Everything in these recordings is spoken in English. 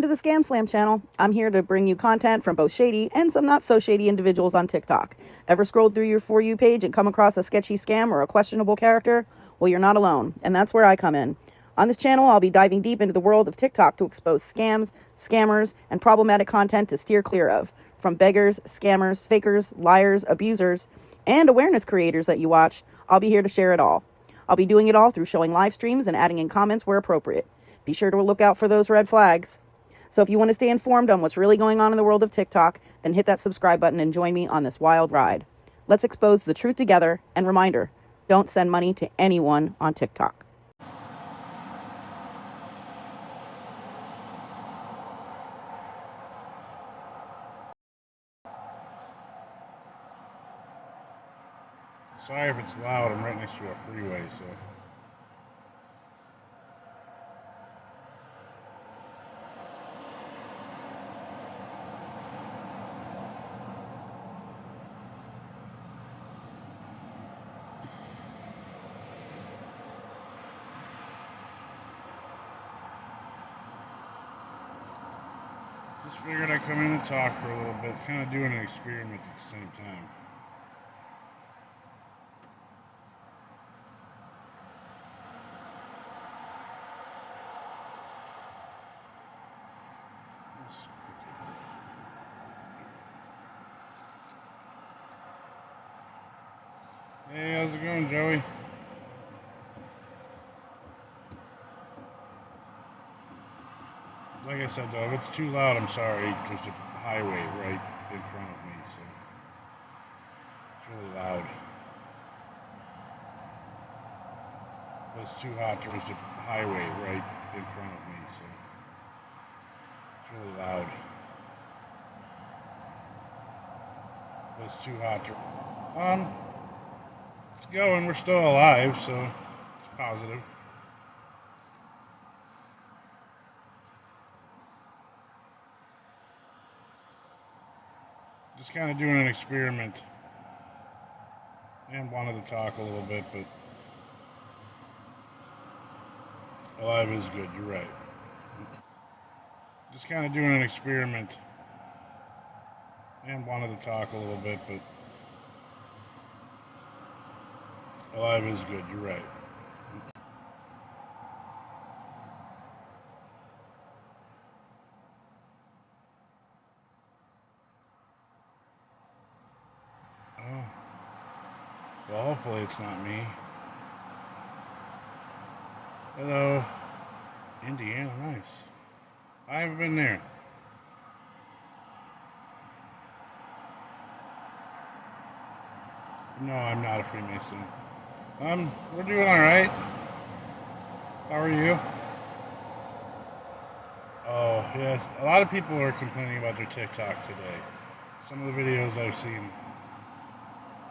to the ScamSlam channel. I'm here to bring you content from both shady and some not so shady individuals on TikTok. Ever scrolled through your For You page and come across a sketchy scam or a questionable character? Well, you're not alone, and that's where I come in. On this channel, I'll be diving deep into the world of TikTok to expose scams, scammers, and problematic content to steer clear of. From beggars, scammers, fakers, liars, abusers, and awareness creators that you watch, I'll be here to share it all. I'll be doing it all through showing live streams and adding in comments where appropriate. Be sure to look out for those red flags. So if you want to stay informed on what's really going on in the world of TikTok, then hit that subscribe button and join me on this wild ride. Let's expose the truth together, and reminder, don't send money to anyone on TikTok. Sorry if it's loud, I'm right next to a freeway, so. Just figured I'd come in and talk for a little bit, kind of doing an experiment at the same time. Hey, how's it going, Joey? Like I said, though, if it's too loud, I'm sorry. There's a highway right in front of me, so it's really loud. If it's too hot, there's a highway right in front of me, so it's really loud. If it's too hot, it's going. We're still alive, so it's positive. Just kind of doing an experiment and wanted to talk a little bit, but alive is good, you're right. Just kind of doing an experiment and wanted to talk a little bit, but alive is good, you're right. Oh. Well, hopefully it's not me. Hello. Indiana, nice. I haven't been there. No, I'm not a Freemason. We're doing alright. How are you? Oh, yes. A lot of people are complaining about their TikTok today. Some of the videos I've seen.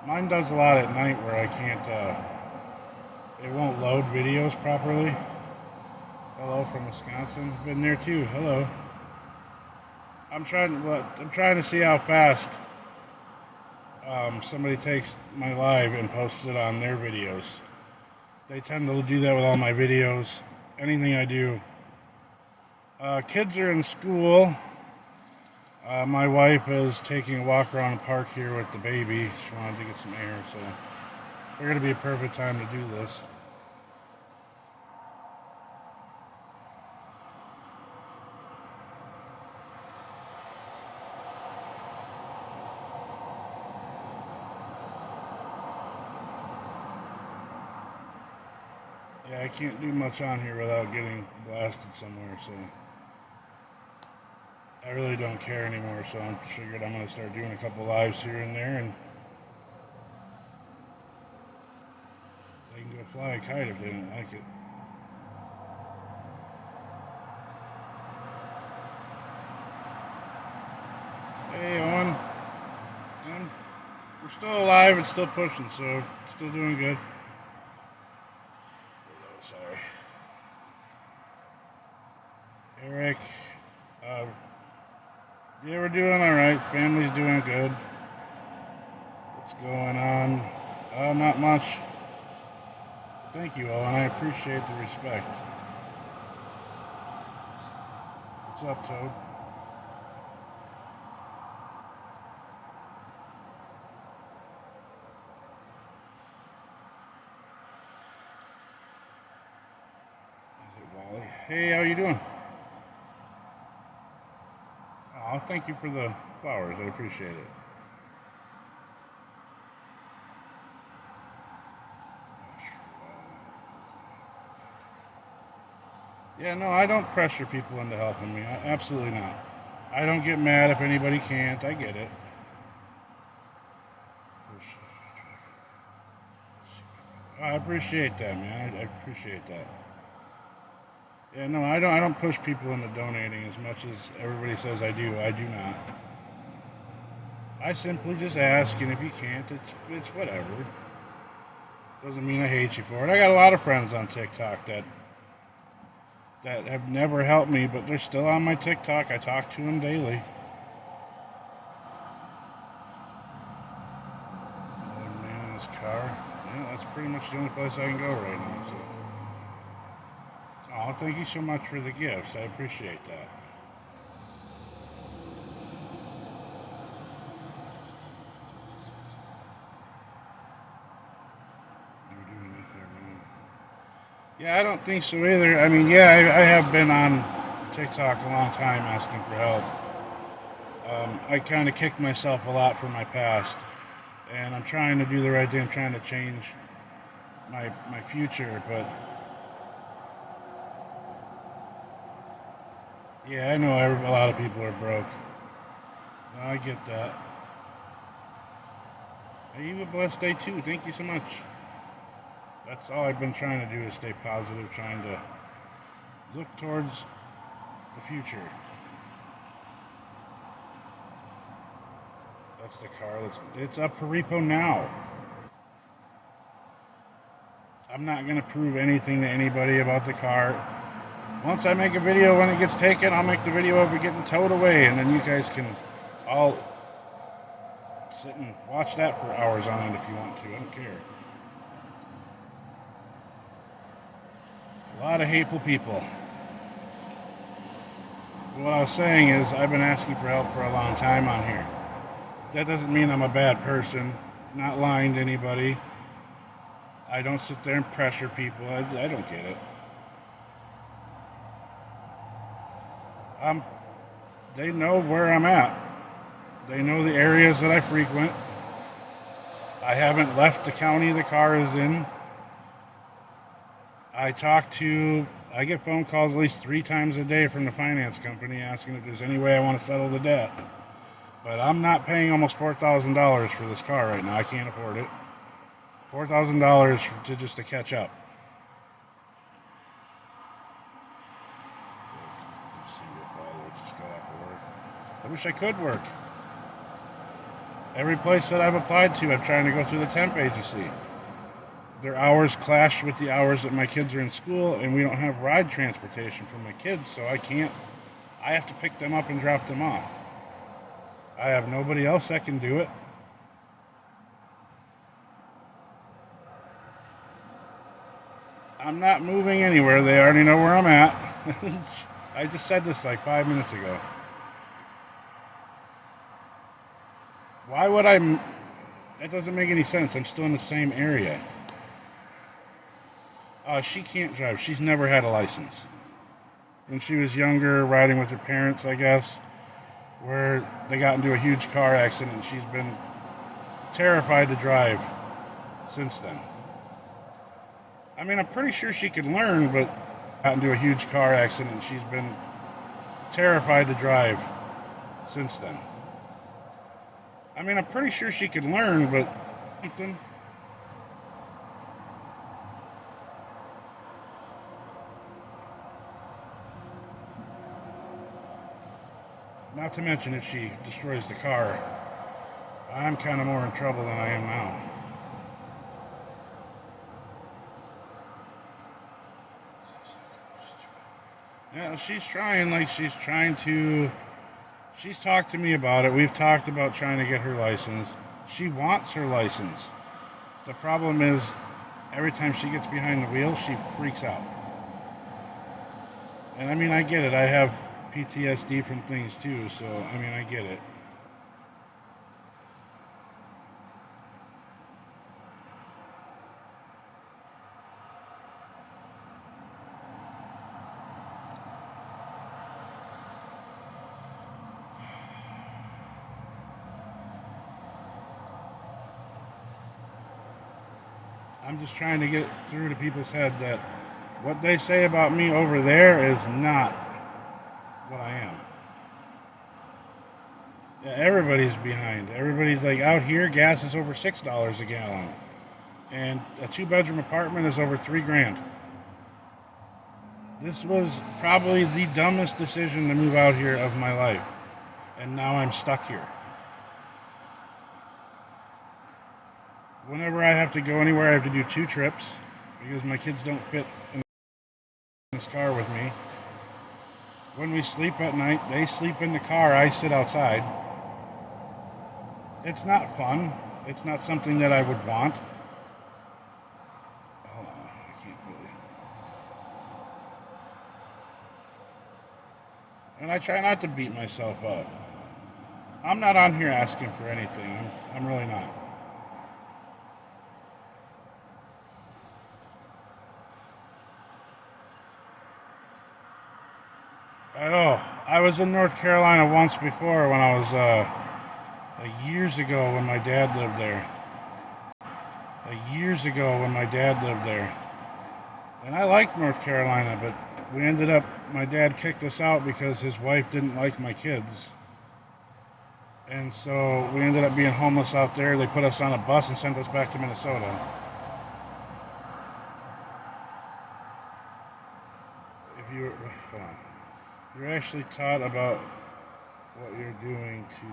Mine does a lot at night where I can't, it won't load videos properly. Hello from Wisconsin. Been there too. Hello. I'm trying to see how fast somebody takes my live and posts it on their videos. They tend to do that with all my videos. Anything I do. Kids are in school. My wife is taking a walk around the park here with the baby. She wanted to get some air, so we're going to be a perfect time to do this. Yeah, I can't do much on here without getting blasted somewhere, so I really don't care anymore, so I figured I'm going to start doing a couple lives here and there, and they can go fly a kite if they don't like it. Hey, Owen. We're still alive and still pushing, so still doing good. Oh, sorry. Eric, yeah, we're doing all right. Family's doing good. What's going on? Not much. Thank you, Owen. I appreciate the respect. It's What's up, Toad? Is it Wally? Hey, how you doing? Oh, thank you for the flowers. I appreciate it. Yeah, no, I don't pressure people into helping me. Absolutely not. I don't get mad if anybody can't. I get it. I appreciate that, man. I appreciate that. Yeah, no, I don't push people into donating as much as everybody says I do. I do not. I simply just ask, and if you can't, it's whatever. Doesn't mean I hate you for it. I got a lot of friends on TikTok that have never helped me, but they're still on my TikTok. I talk to them daily. Another man in his car. Yeah, that's pretty much the only place I can go right now. So. Oh, thank you so much for the gifts. I appreciate that. Yeah, I don't think so either. I mean, yeah, I have been on TikTok a long time asking for help. I kind of kicked myself a lot for my past, and I'm trying to do the right thing. I'm trying to change my future, but yeah, I know a lot of people are broke. No, I get that. Hey, you have a blessed day too. Thank you so much. That's all I've been trying to do is stay positive, trying to look towards the future. That's the car. It's up for repo now. I'm not gonna prove anything to anybody about the car. Once I make a video when it gets taken, I'll make the video of it getting towed away, and then you guys can all sit and watch that for hours on end if you want to. I don't care. A lot of hateful people. But what I was saying is I've been asking for help for a long time on here. That doesn't mean I'm a bad person. I'm not lying to anybody. I don't sit there and pressure people. I don't get it. They know where I'm at. They know the areas that I frequent. I haven't left the county the car is in. I get phone calls at least 3 times a day from the finance company asking if there's any way I want to settle the debt. But I'm not paying almost $4,000 for this car right now. I can't afford it. $4,000 just to catch up. I wish I could work. Every place that I've applied to, I'm trying to go through the temp agency. Their hours clash with the hours that my kids are in school, and we don't have ride transportation for my kids, so I have to pick them up and drop them off. I have nobody else that can do it. I'm not moving anywhere. They already know where I'm at. I just said this like 5 minutes ago. Why would I? That doesn't make any sense. I'm still in the same area. She can't drive. She's never had a license. When she was younger, riding with her parents, I guess, where they got into a huge car accident, and she's been terrified to drive since then. I mean, I'm pretty sure she could learn, but got into a huge car accident, and she's been terrified to drive since then. I mean, I'm pretty sure she could learn, but something. Not to mention if she destroys the car, I'm kind of more in trouble than I am now. Yeah, she's talked to me about it. We've talked about trying to get her license. She wants her license. The problem is, every time she gets behind the wheel, she freaks out. And I mean, I get it. I have PTSD from things too, so I mean, I get it. I'm just trying to get through to people's head that what they say about me over there is not what I am. Yeah, everybody's behind. Everybody's like, out here, gas is over $6 a gallon, and a 2-bedroom apartment is over $3,000. This was probably the dumbest decision to move out here of my life, and now I'm stuck here. Whenever I have to go anywhere, I have to do 2 trips because my kids don't fit in this car with me. When we sleep at night, they sleep in the car, I sit outside. It's not fun. It's not something that I would want. Hold on, I can't really. And I try not to beat myself up. I'm not on here asking for anything. I'm really not. I know. I was in North Carolina once before when I was years ago when my dad lived there. Years ago when my dad lived there. And I liked North Carolina, but we ended up, my dad kicked us out because his wife didn't like my kids. And so we ended up being homeless out there. They put us on a bus and sent us back to Minnesota. If you were, hold on. You're actually taught about what you're going to.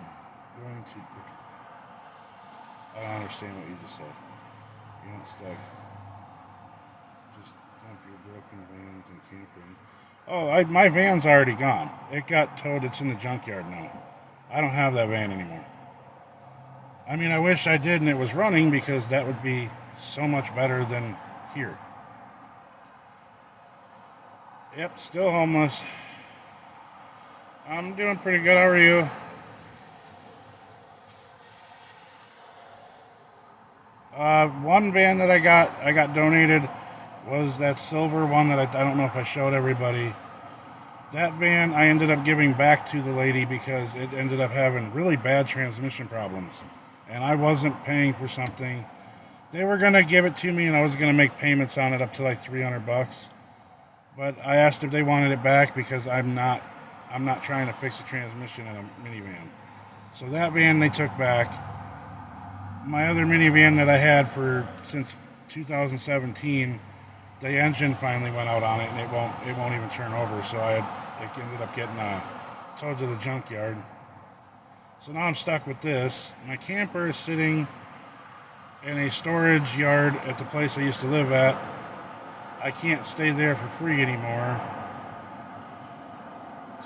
I don't understand what you just said. You're not stuck. Just dump your broken vans and camper. Oh, my van's already gone. It got towed. It's in the junkyard now. I don't have that van anymore. I mean, I wish I did and it was running because that would be so much better than here. Yep, still homeless. I'm doing pretty good. How are you? One van that I got donated was that silver one that I don't know if I showed everybody. That van I ended up giving back to the lady because it ended up having really bad transmission problems. And I wasn't paying for something. They were going to give it to me and I was going to make payments on it up to like $300. But I asked if they wanted it back because I'm not trying to fix a transmission in a minivan. So that van they took back. My other minivan that I had since 2017, the engine finally went out on it and it won't even turn over. So it ended up getting towed to the junkyard. So now I'm stuck with this. My camper is sitting in a storage yard at the place I used to live at. I can't stay there for free anymore.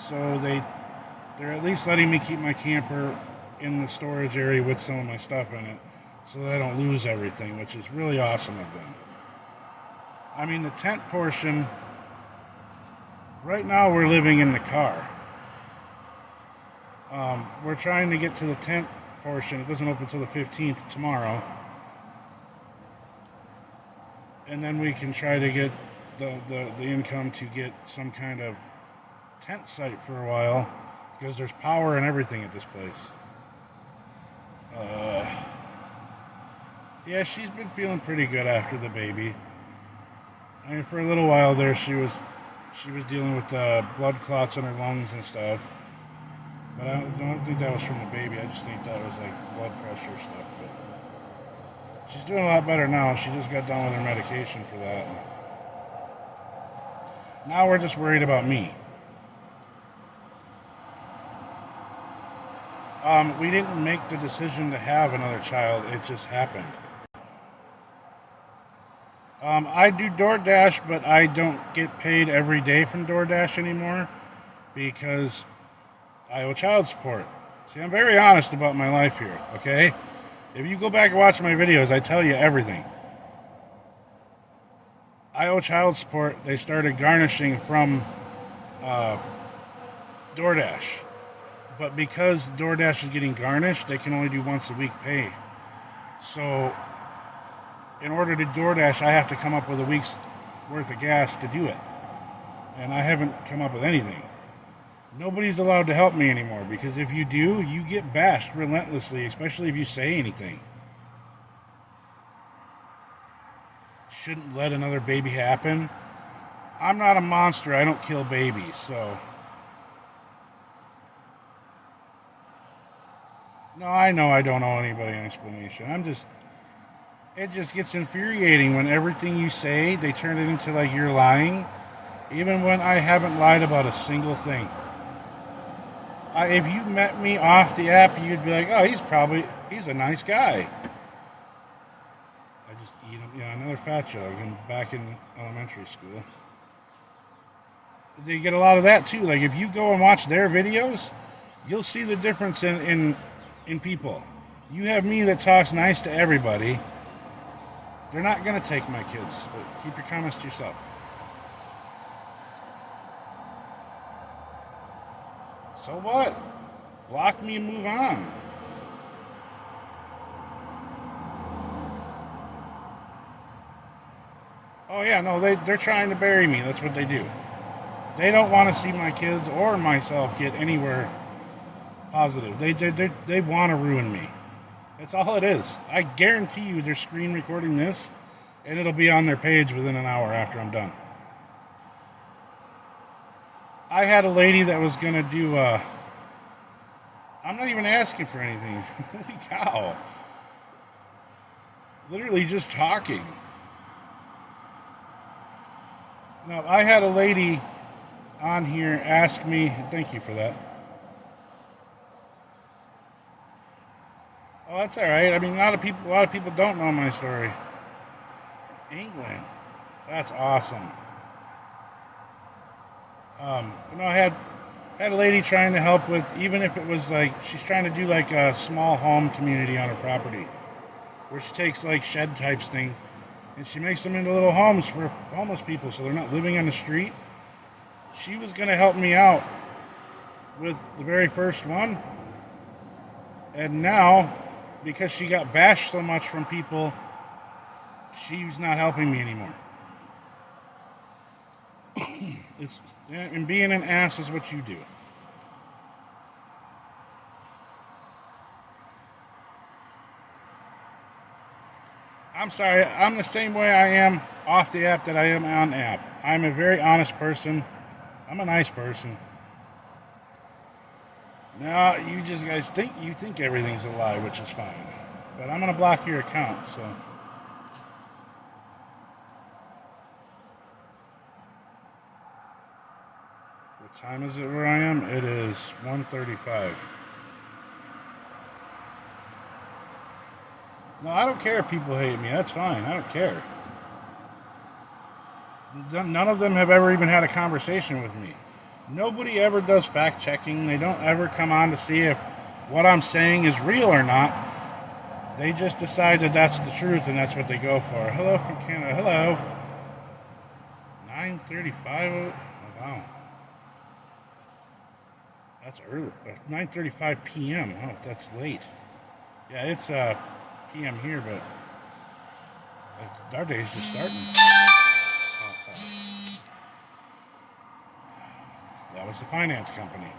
So they're at least letting me keep my camper in the storage area with some of my stuff in it so that I don't lose everything, which is really awesome of them. I mean, the tent portion, right now we're living in the car. We're trying to get to the tent portion. It doesn't open until the 15th tomorrow. And then we can try to get the income to get some kind of tent site for a while because there's power and everything at this place. Yeah, she's been feeling pretty good after the baby. I mean, for a little while there, she was dealing with blood clots in her lungs and stuff. But I don't think that was from the baby. I just think that was like blood pressure stuff. But she's doing a lot better now. She just got done with her medication for that. Now we're just worried about me. We didn't make the decision to have another child. It just happened. I do DoorDash, but I don't get paid every day from DoorDash anymore because I owe child support. See, I'm very honest about my life here, okay? If you go back and watch my videos, I tell you everything. I owe child support. They started garnishing from DoorDash. But because DoorDash is getting garnished, they can only do once a week pay. So in order to DoorDash, I have to come up with a week's worth of gas to do it. And I haven't come up with anything. Nobody's allowed to help me anymore because if you do, you get bashed relentlessly, especially if you say anything. Shouldn't let another baby happen. I'm not a monster. I don't kill babies, so. No, I know I don't owe anybody an explanation. It just gets infuriating when everything you say, they turn it into like you're lying, even when I haven't lied about a single thing. If you met me off the app, you'd be like, oh, he's a nice guy. I just eat him. Yeah, another fat joke. I'm back in elementary school. They get a lot of that too. Like if you go and watch their videos, you'll see the difference in people. You have me that talks nice to everybody. They're not going to take my kids. But keep your comments to yourself. So what? Block me and move on. Oh yeah, no, they're trying to bury me. That's what they do. They don't want to see my kids or myself get anywhere positive. They want to ruin me. That's all it is. I guarantee you they're screen recording this, and it'll be on their page within an hour after I'm done. I had a lady that was going to do, I'm not even asking for anything. Holy cow. Literally just talking. Now, I had a lady on here ask me, thank you for that. Oh, that's all right. I mean, a lot of people don't know my story. England. That's awesome. I had a lady trying to help with, even if it was like, she's trying to do like a small home community on her property where she takes like shed types things and she makes them into little homes for homeless people so they're not living on the street. She was going to help me out with the very first one. And now, because she got bashed so much from people, she's not helping me anymore. And being an ass is what you do. I'm sorry, I'm the same way I am off the app that I am on the app. I'm a very honest person. I'm a nice person. Now, you just guys think everything's a lie, which is fine. But I'm going to block your account, so. What time is it where I am? It is 1:35. No, I don't care if people hate me. That's fine. I don't care. None of them have ever even had a conversation with me. Nobody ever does fact checking. They don't ever come on to see if what I'm saying is real or not. They just decide that that's the truth and that's what they go for. Hello from Canada. Hello. 9:35. Oh, wow. That's early. 9:35 p.m. Oh, that's late. Yeah, it's p.m. here, but our day's just starting. That was the finance company.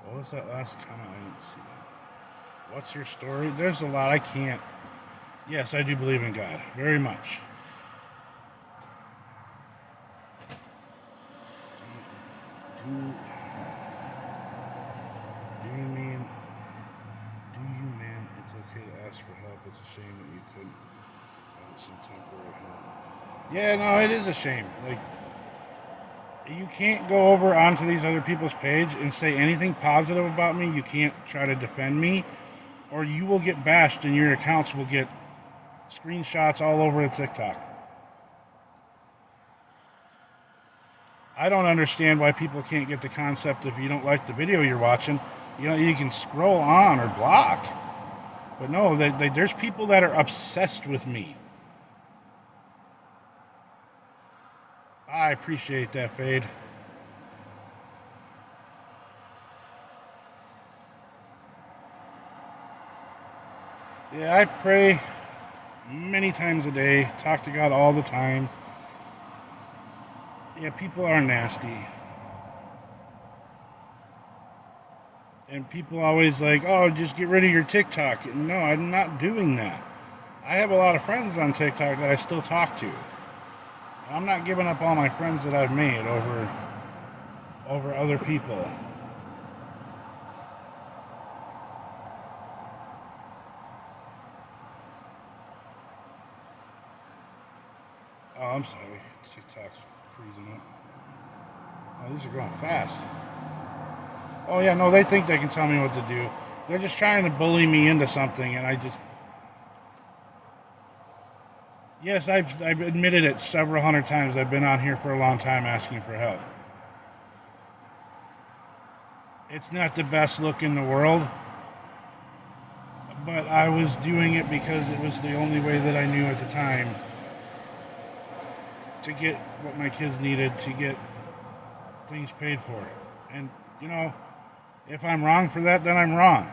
What was that last comment? I didn't see that. What's your story? There's a lot I can't. Yes, I do believe in God. Very much. Do you mean it's okay to ask for help? It's a shame that you couldn't have some temporary help. Yeah, no, it is a shame. Like, you can't go over onto these other people's page and say anything positive about me. You can't try to defend me, or you will get bashed and your accounts will get screenshots all over the TikTok. I don't understand why people can't get the concept if you don't like the video you're watching. You know, you can scroll on or block. But no, there's people that are obsessed with me. I appreciate that, Fade. Yeah, I pray many times a day, talk to God all the time. Yeah, people are nasty. And people always like, oh, just get rid of your TikTok. No, I'm not doing that. I have a lot of friends on TikTok that I still talk to. I'm not giving up all my friends that I've made over other people. Oh, I'm sorry. TikTok's freezing up. Oh, these are going fast. Oh, yeah, no, they think they can tell me what to do. They're just trying to bully me into something, and I just... Yes, I've admitted it several hundred times. I've been on here for a long time asking for help. It's not the best look in the world, but I was doing it because it was the only way that I knew at the time to get what my kids needed, to get things paid for. And, you know, if I'm wrong for that, then I'm wrong.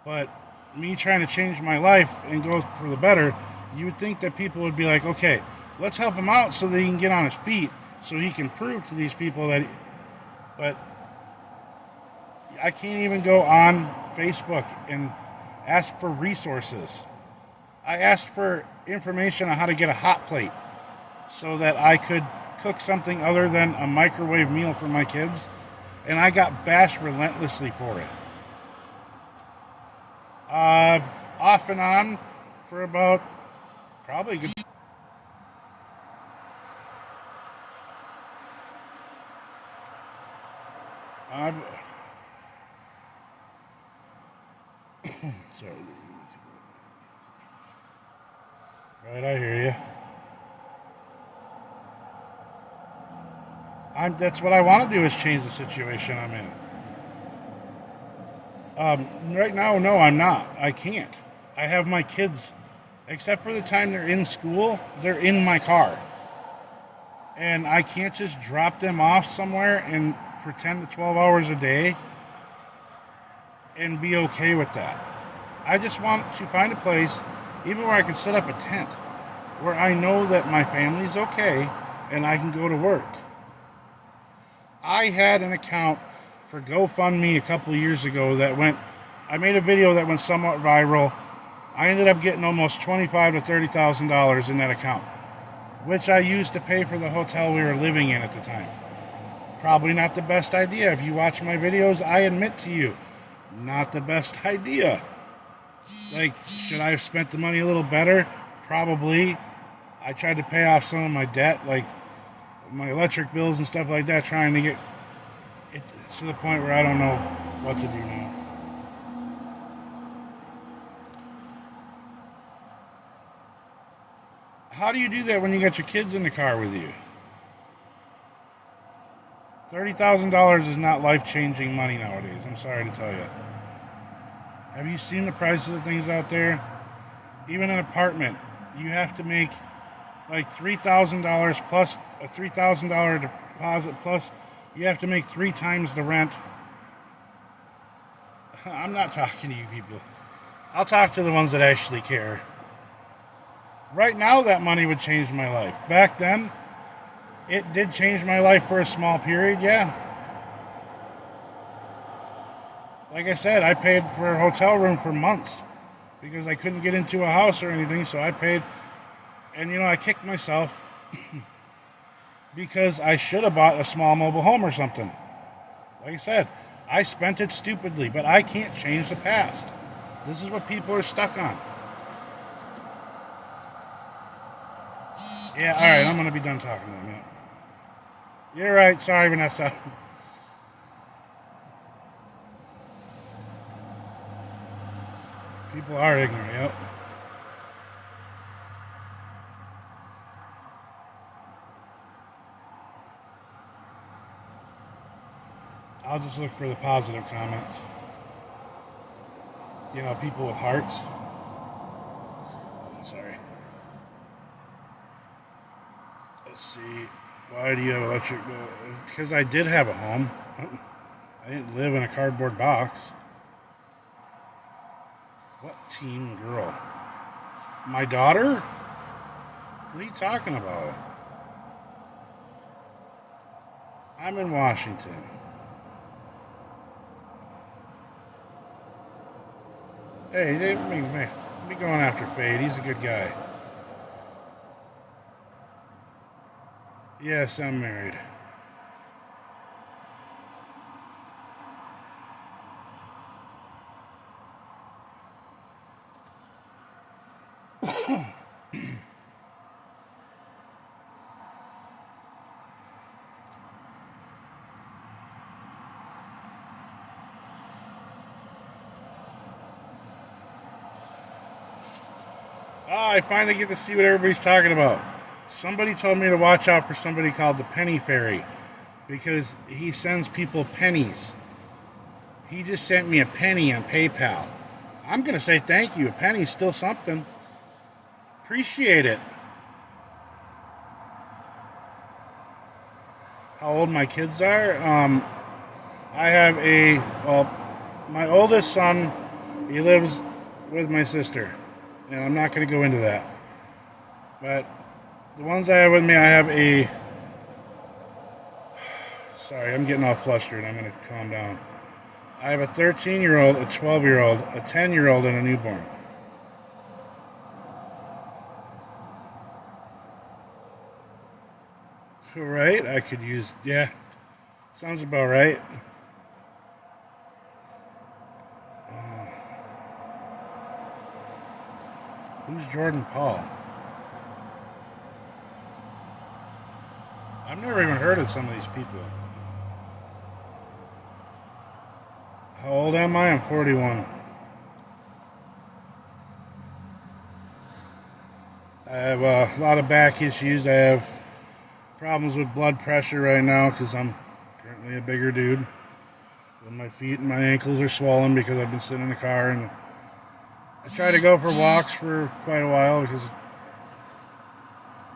But me trying to change my life and go for the better, you would think that people would be like, okay, let's help him out so that he can get on his feet, so he can prove to these people that... But I can't even go on Facebook and ask for resources. I asked for information on how to get a hot plate so that I could cook something other than a microwave meal for my kids, and I got bashed relentlessly for it. Off and on for about probably a good... Sorry. Right, I hear you. That's what I want to do, is change the situation I'm in. Right now, no, I'm not. I can't. I have my kids, except for the time they're in school, they're in my car. And I can't just drop them off somewhere and for 10 to 12 hours a day and be okay with that. I just want to find a place, even where I can set up a tent, where I know that my family's okay and I can go to work. I had an account for GoFundMe a couple of years ago I made a video that went somewhat viral. I ended up getting almost $25,000 to $30,000 in that account, which I used to pay for the hotel we were living in at the time. Probably not the best idea. If you watch my videos, I admit to you, not the best idea. Like, should I have spent the money a little better? Probably. I tried to pay off some of my debt, like my electric bills and stuff like that, trying to get it to the point where I don't know what to do now. How do you do that when you got your kids in the car with you? $30,000 is not life-changing money nowadays, I'm sorry to tell you. Have you seen the prices of things out there? Even an apartment, you have to make like $3,000 plus a $3,000 deposit, plus you have to make 3 times the rent. I'm not talking to you people. I'll talk to the ones that actually care. Right now, that money would change my life. Back then, it did change my life for a small period, yeah. Like I said, I paid for a hotel room for months because I couldn't get into a house or anything, so I paid. And, you know, I kicked myself because I should have bought a small mobile home or something. Like I said, I spent it stupidly, but I can't change the past. This is what people are stuck on. Yeah, all right, I'm going to be done talking to them. Yeah. You're right. Sorry, Vanessa. People are ignorant, yep. I'll just look for the positive comments. You know, people with hearts. Sorry. Let's see. Why do you have electric? Because I did have a home. I didn't live in a cardboard box. What teen girl? My daughter? What are you talking about? I'm in Washington. Hey, me going after Fade. He's a good guy. Yes, I'm married. I finally get to see what everybody's talking about. Somebody told me to watch out for somebody called the Penny Fairy because he sends people pennies. He just sent me a penny on PayPal. I'm going to say thank you. A penny's still something. Appreciate it. How old my kids are? I have my oldest son, he lives with my sister. And I'm not going to go into that. But the ones I have with me, I have sorry, I'm getting all flustered. I'm going to calm down. I have a 13-year-old, a 12-year-old, a 10-year-old, and a newborn. Right? I could use, yeah. Sounds about right. Who's Jordan Paul? I've never even heard of some of these people. How old am I? I'm 41. I have a lot of back issues. I have problems with blood pressure right now because I'm currently a bigger dude. And my feet and my ankles are swollen because I've been sitting in the car, and I try to go for walks for quite a while because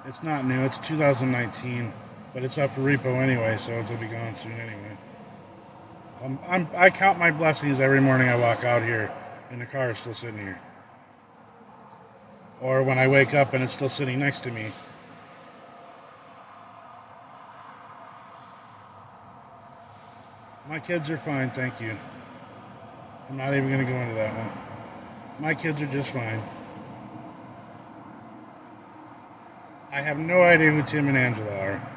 it's not new. It's 2019, but it's up for repo anyway, so it'll be gone soon anyway. I count my blessings every morning I walk out here and the car is still sitting here. Or when I wake up and it's still sitting next to me. My kids are fine, thank you. I'm not even going to go into that one. My kids are just fine. I have no idea who Tim and Angela are.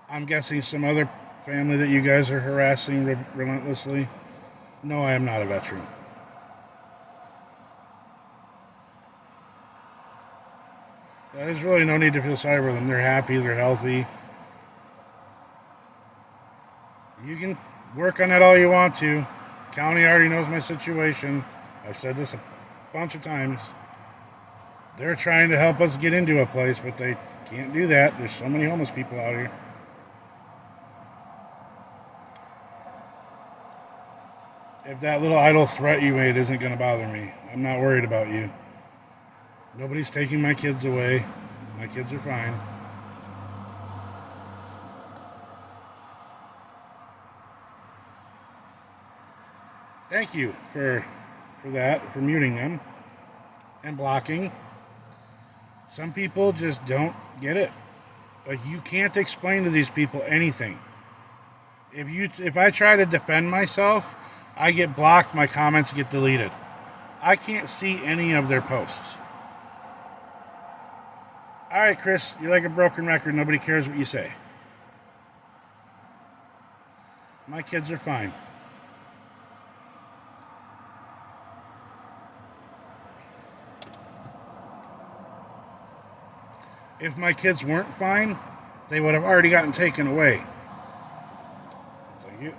I'm guessing some other family that you guys are harassing relentlessly. No, I am not a veteran. There's really no need to feel sorry for them. They're happy, they're healthy. You can work on that all you want to. County already knows my situation. I've said this a bunch of times. They're trying to help us get into a place, but they can't do that. There's so many homeless people out here. If that little idle threat you made isn't going to bother me, I'm not worried about you. Nobody's taking my kids away. My kids are fine. Thank you for that, for muting them and blocking. Some people just don't get it. Like, you can't explain to these people anything. If I try to defend myself, I get blocked, my comments get deleted. I can't see any of their posts. All right, Chris, you're like a broken record. Nobody cares what you say. My kids are fine. If my kids weren't fine, they would have already gotten taken away. Thank you.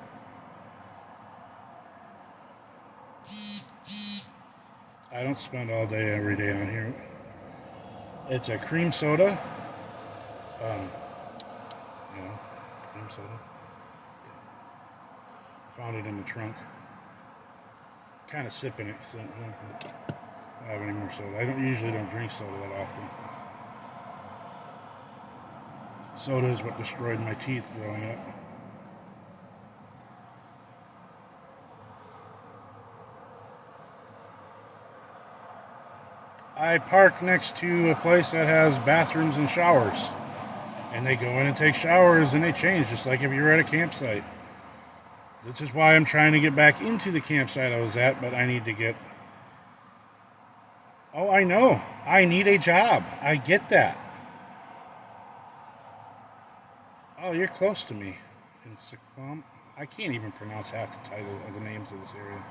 I don't spend all day every day on here. It's a cream soda. Cream soda. Found it in the trunk. Kind of sipping it. So have any more soda. I usually don't drink soda that often. Soda is what destroyed my teeth growing up. I park next to a place that has bathrooms and showers. And they go in and take showers and they change, just like if you're at a campsite. This is why I'm trying to get back into the campsite I was at, but I need to get... Oh, I know. I need a job. I get that. Oh, you're close to me. In Siquam. I can't even pronounce half the title of the names of this area.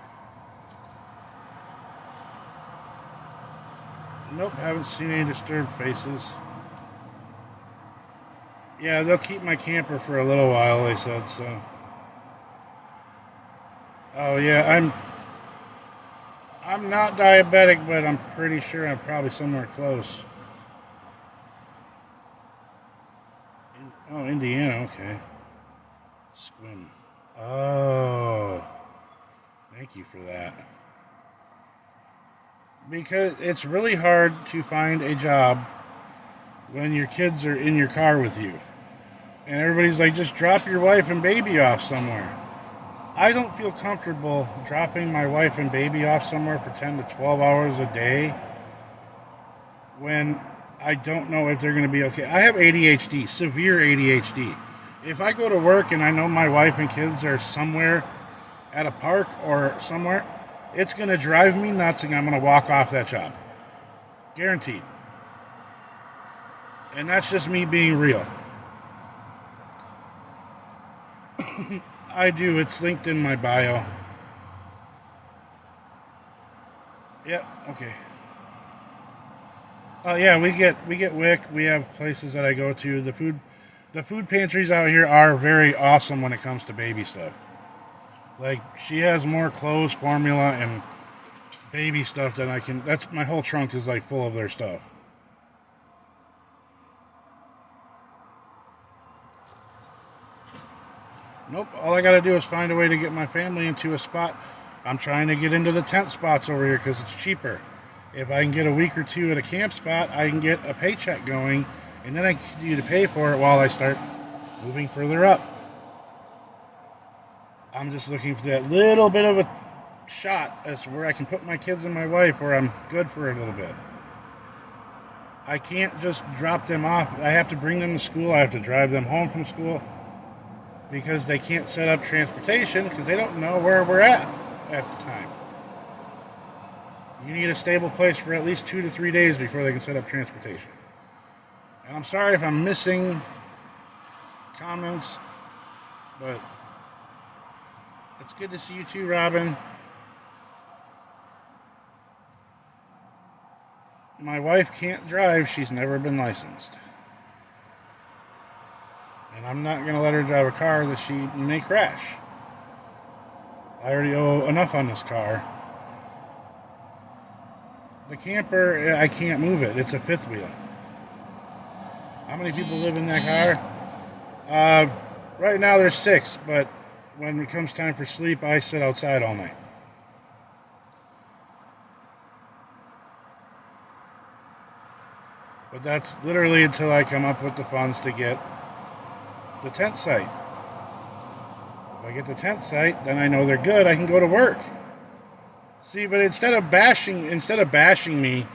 Nope, haven't seen any disturbed faces. Yeah, they'll keep my camper for a little while, they said, so. Oh yeah, I'm not diabetic, but I'm pretty sure I'm probably somewhere close. Oh, Indiana, okay. Squim. Oh, thank you for that. Because it's really hard to find a job when your kids are in your car with you. And everybody's like, just drop your wife and baby off somewhere. I don't feel comfortable dropping my wife and baby off somewhere for 10 to 12 hours a day when I don't know if they're going to be okay. I have ADHD, severe ADHD. If I go to work and I know my wife and kids are somewhere at a park or somewhere, it's going to drive me nuts and I'm going to walk off that job. Guaranteed. And that's just me being real. I do. It's linked in my bio. Yep. Okay. Oh yeah, we get WIC. We have places that I go to. The food pantries out here are very awesome when it comes to baby stuff. Like she has more clothes, formula, and baby stuff than I can. That's my whole trunk is like full of their stuff. Nope, all I gotta do is find a way to get my family into a spot. I'm trying to get into the tent spots over here because it's cheaper. If I can get a week or two at a camp spot, I can get a paycheck going, and then I continue to pay for it while I start moving further up. I'm just looking for that little bit of a shot as to where I can put my kids and my wife where I'm good for a little bit. I can't just drop them off. I have to bring them to school. I have to drive them home from school because they can't set up transportation because they don't know where we're at the time. You need a stable place for at least 2 to 3 days before they can set up transportation. And I'm sorry if I'm missing comments, but it's good to see you too, Robin. My wife can't drive. She's never been licensed. And I'm not going to let her drive a car that she may crash. I already owe enough on this car. The camper, I can't move it. It's a fifth wheel. How many people live in that car? Right now there's 6, but when it comes time for sleep, I sit outside all night. But that's literally until I come up with the funds to get the tent site. If I get the tent site, then I know they're good. I can go to work. See, but instead of bashing me,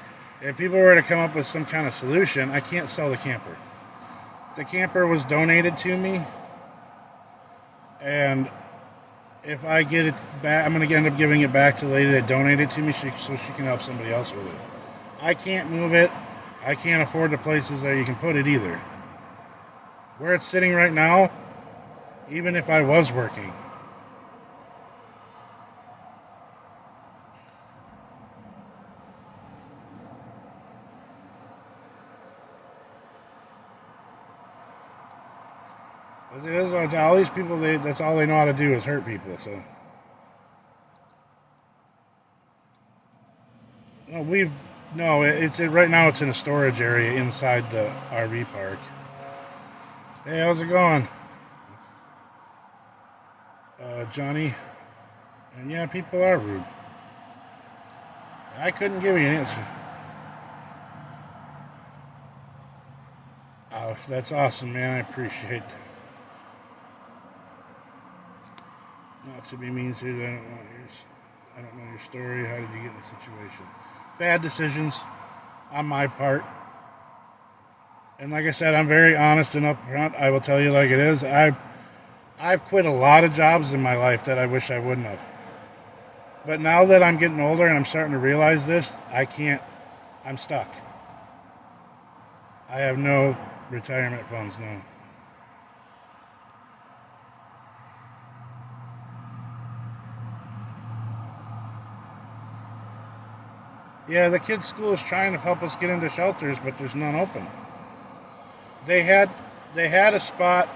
if people were to come up with some kind of solution, I can't sell the camper. The camper was donated to me, and if I get it back, I'm going to end up giving it back to the lady that donated it to me so she can help somebody else with it. I can't move it. I can't afford the places that you can put it either. Where it's sitting right now, even if I was working, all these people, that's all they know how to do is hurt people, so. Right now it's in a storage area inside the RV park. Hey, how's it going? Johnny. And yeah, people are rude. I couldn't give you an answer. Oh, that's awesome, man. I appreciate that. Not to be mean to you, I don't know your story. How did you get in the situation? Bad decisions on my part. And like I said, I'm very honest and upfront. I will tell you like it is. I've quit a lot of jobs in my life that I wish I wouldn't have. But now that I'm getting older and I'm starting to realize this, I can't. I'm stuck. I have no retirement funds, no. Yeah, the kids' school is trying to help us get into shelters, but there's none open. They had a spot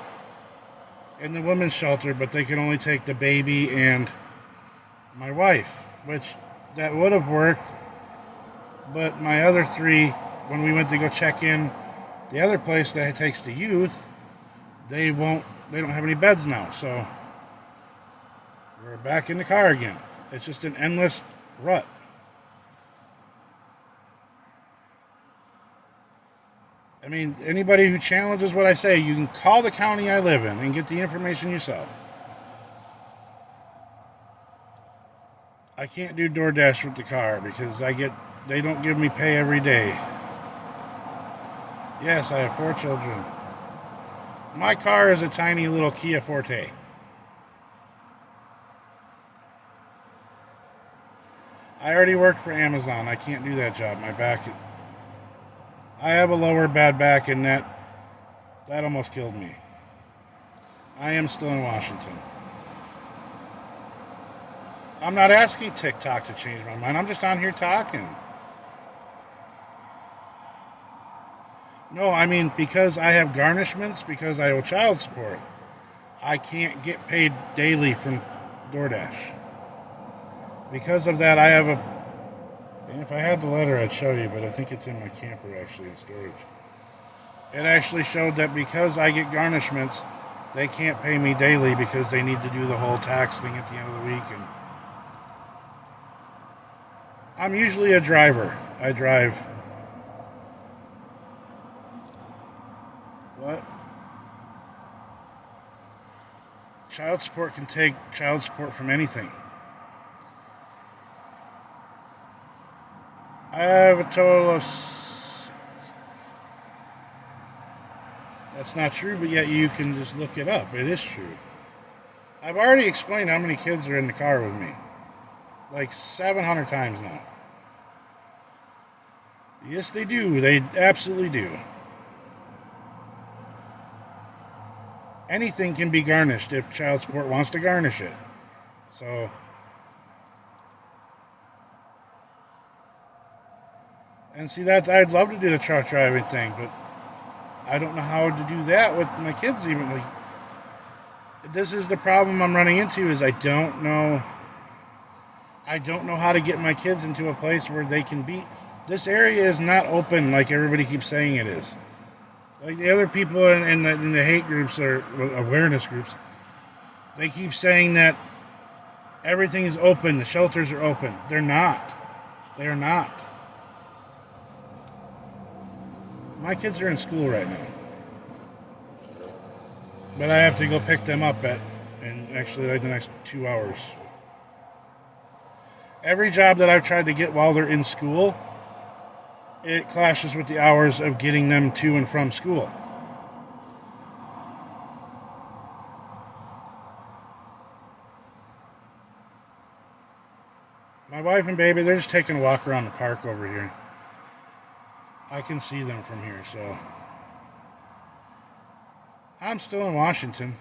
in the women's shelter, but they could only take the baby and my wife, which that would have worked. But my other three, when we went to go check in the other place that takes the youth, they don't have any beds now. So we're back in the car again. It's just an endless rut. I mean, anybody who challenges what I say, you can call the county I live in and get the information yourself. I can't do DoorDash with the car because they don't give me pay every day. Yes, I have 4 children. My car is a tiny little Kia Forte. I already work for Amazon. I can't do that job. My back, I have a lower bad back, and that almost killed me. I am still in Washington. I'm not asking TikTok to change my mind. I'm just on here talking. No, I mean, because I have garnishments, because I owe child support, I can't get paid daily from DoorDash. Because of that, I have and if I had the letter, I'd show you, but I think it's in my camper, actually, in storage. It actually showed that because I get garnishments, they can't pay me daily because they need to do the whole tax thing at the end of the week. And I'm usually a driver. I drive. What? Child support can take child support from anything. I have a total of... That's not true, but yet you can just look it up. It is true. I've already explained how many kids are in the car with me. Like 700 times now. Yes, they do. They absolutely do. Anything can be garnished if child support wants to garnish it. So... And see, I'd love to do the truck driving thing, but I don't know how to do that with my kids even. Like, this is the problem I'm running into is I don't know how to get my kids into a place where they can be. This area is not open like everybody keeps saying it is. Like the other people in the hate groups or awareness groups, they keep saying that everything is open, the shelters are open. They're not. They are not. My kids are in school right now. But I have to go pick them up in actually like the next 2 hours. Every job that I've tried to get while they're in school, it clashes with the hours of getting them to and from school. My wife and baby, they're just taking a walk around the park over here. I can see them from here, so... I'm still in Washington.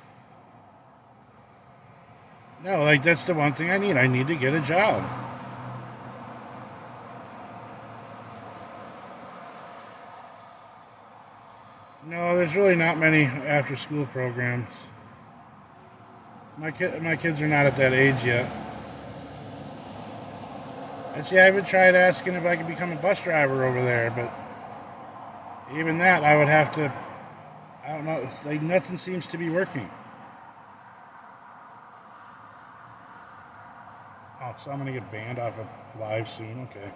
No, like, that's the one thing I need. I need to get a job. No, there's really not many after-school programs. My kids are not at that age yet. And see, I even tried asking if I could become a bus driver over there, but even that, I would have to, I don't know, like nothing seems to be working. Oh, so I'm going to get banned off of live soon, okay.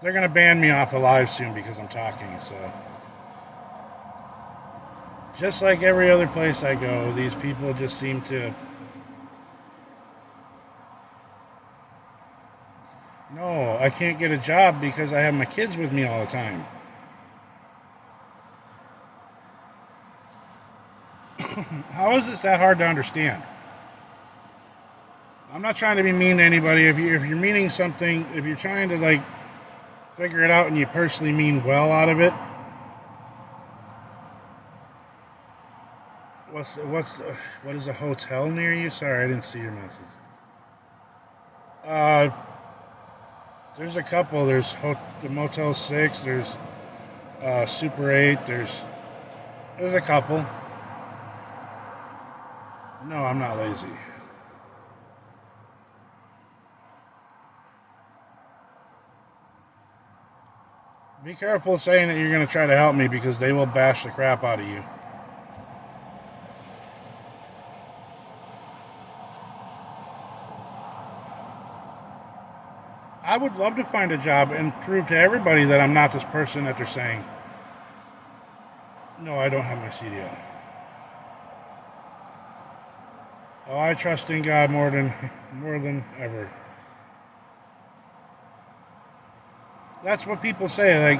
They're going to ban me off of live soon because I'm talking, so. Just like every other place I go, these people just seem to... No, I can't get a job because I have my kids with me all the time. How is this that hard to understand? I'm not trying to be mean to anybody. If you're meaning something, if you're trying to like figure it out and you personally mean well out of it, what is a hotel near you? Sorry, I didn't see your message. There's a couple. There's the Motel 6. There's Super 8. There's a couple. No, I'm not lazy. Be careful saying that you're going to try to help me because they will bash the crap out of you. I would love to find a job and prove to everybody that I'm not this person that they're saying. No, I don't have my CDL. Oh, I trust in God more than ever. That's what people say.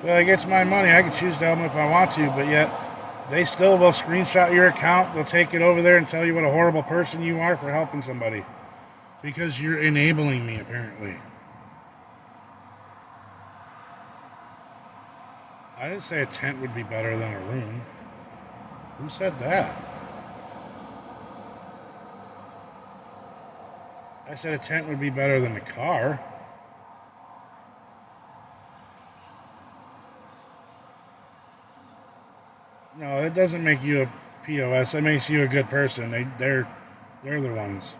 Like it's my money. I can choose to help them if I want to, but yet they still will screenshot your account. They'll take it over there and tell you what a horrible person you are for helping somebody because you're enabling me, apparently. I didn't say a tent would be better than a room. Who said that? I said a tent would be better than a car. No, it doesn't make you a POS. That makes you a good person. They're the ones.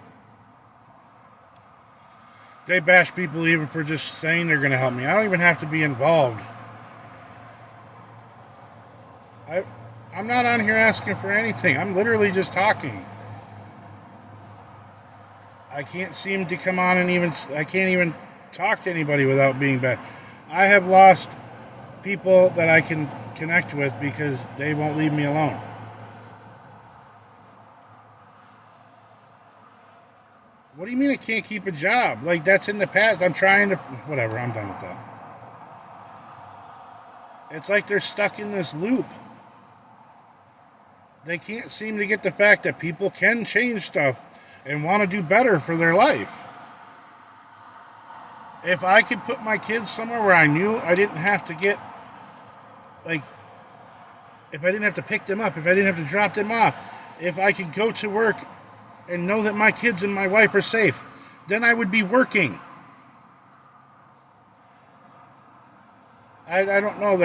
They bash people even for just saying they're going to help me. I don't even have to be involved. I'm not on here asking for anything. I'm literally just talking. I can't seem to come on and I can't even talk to anybody without being bad. I have lost people that I can connect with because they won't leave me alone. What do you mean I can't keep a job? Like, that's in the past. I'm trying to... Whatever, I'm done with that. It's like they're stuck in this loop. They can't seem to get the fact that people can change stuff and want to do better for their life. If I could put my kids somewhere where I knew I didn't have to get, like, if I didn't have to pick them up, if I didn't have to drop them off, if I could go to work and know that my kids and my wife are safe, then I would be working. I don't know,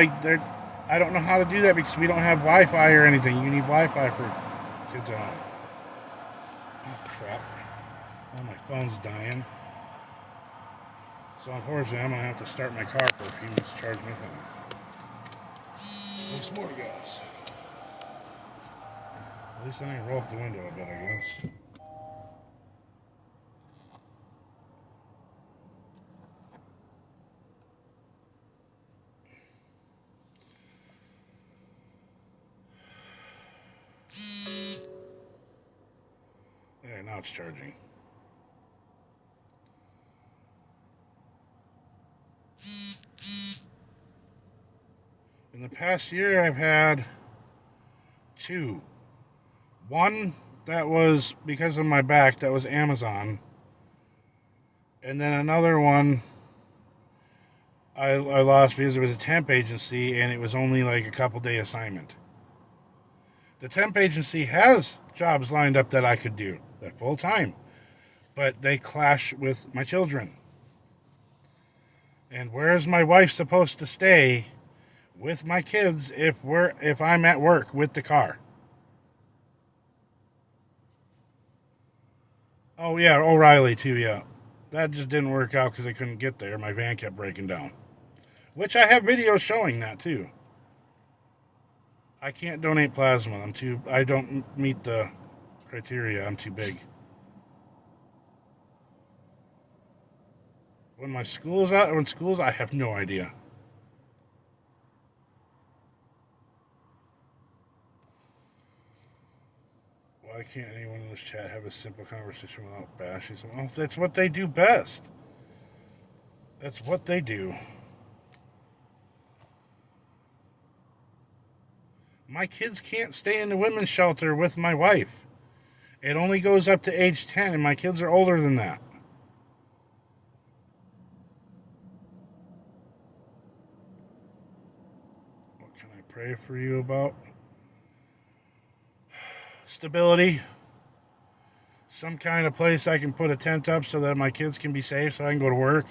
I don't know how to do that because we don't have Wi-Fi or anything. You need Wi-Fi for kids at home. Oh, crap. Oh, my phone's dying. So unfortunately, I'm going to have to start my car for a few minutes to charge my phone. There's more gas. At least I can roll up the window a bit, I guess. There, now it's charging. In the past year, I've had 2. One that was because of my back, that was Amazon. And then another one I lost because it was a temp agency and it was only like a couple day assignment. The temp agency has jobs lined up that I could do at full time, but they clash with my children. And where is my wife supposed to stay with my kids if I'm at work with the car? Oh yeah, O'Reilly too, yeah. That just didn't work out because I couldn't get there. My van kept breaking down. Which I have videos showing that too. I can't donate plasma. I don't meet the criteria. I'm too big. When my school is out, when school's, I have no idea. Why can't anyone in this chat have a simple conversation without bashing someone? Well, that's what they do best. That's what they do. My kids can't stay in the women's shelter with my wife. It only goes up to age 10, and my kids are older than that. What can I pray for you about? Stability. Some kind of place I can put a tent up so that my kids can be safe so I can go to work.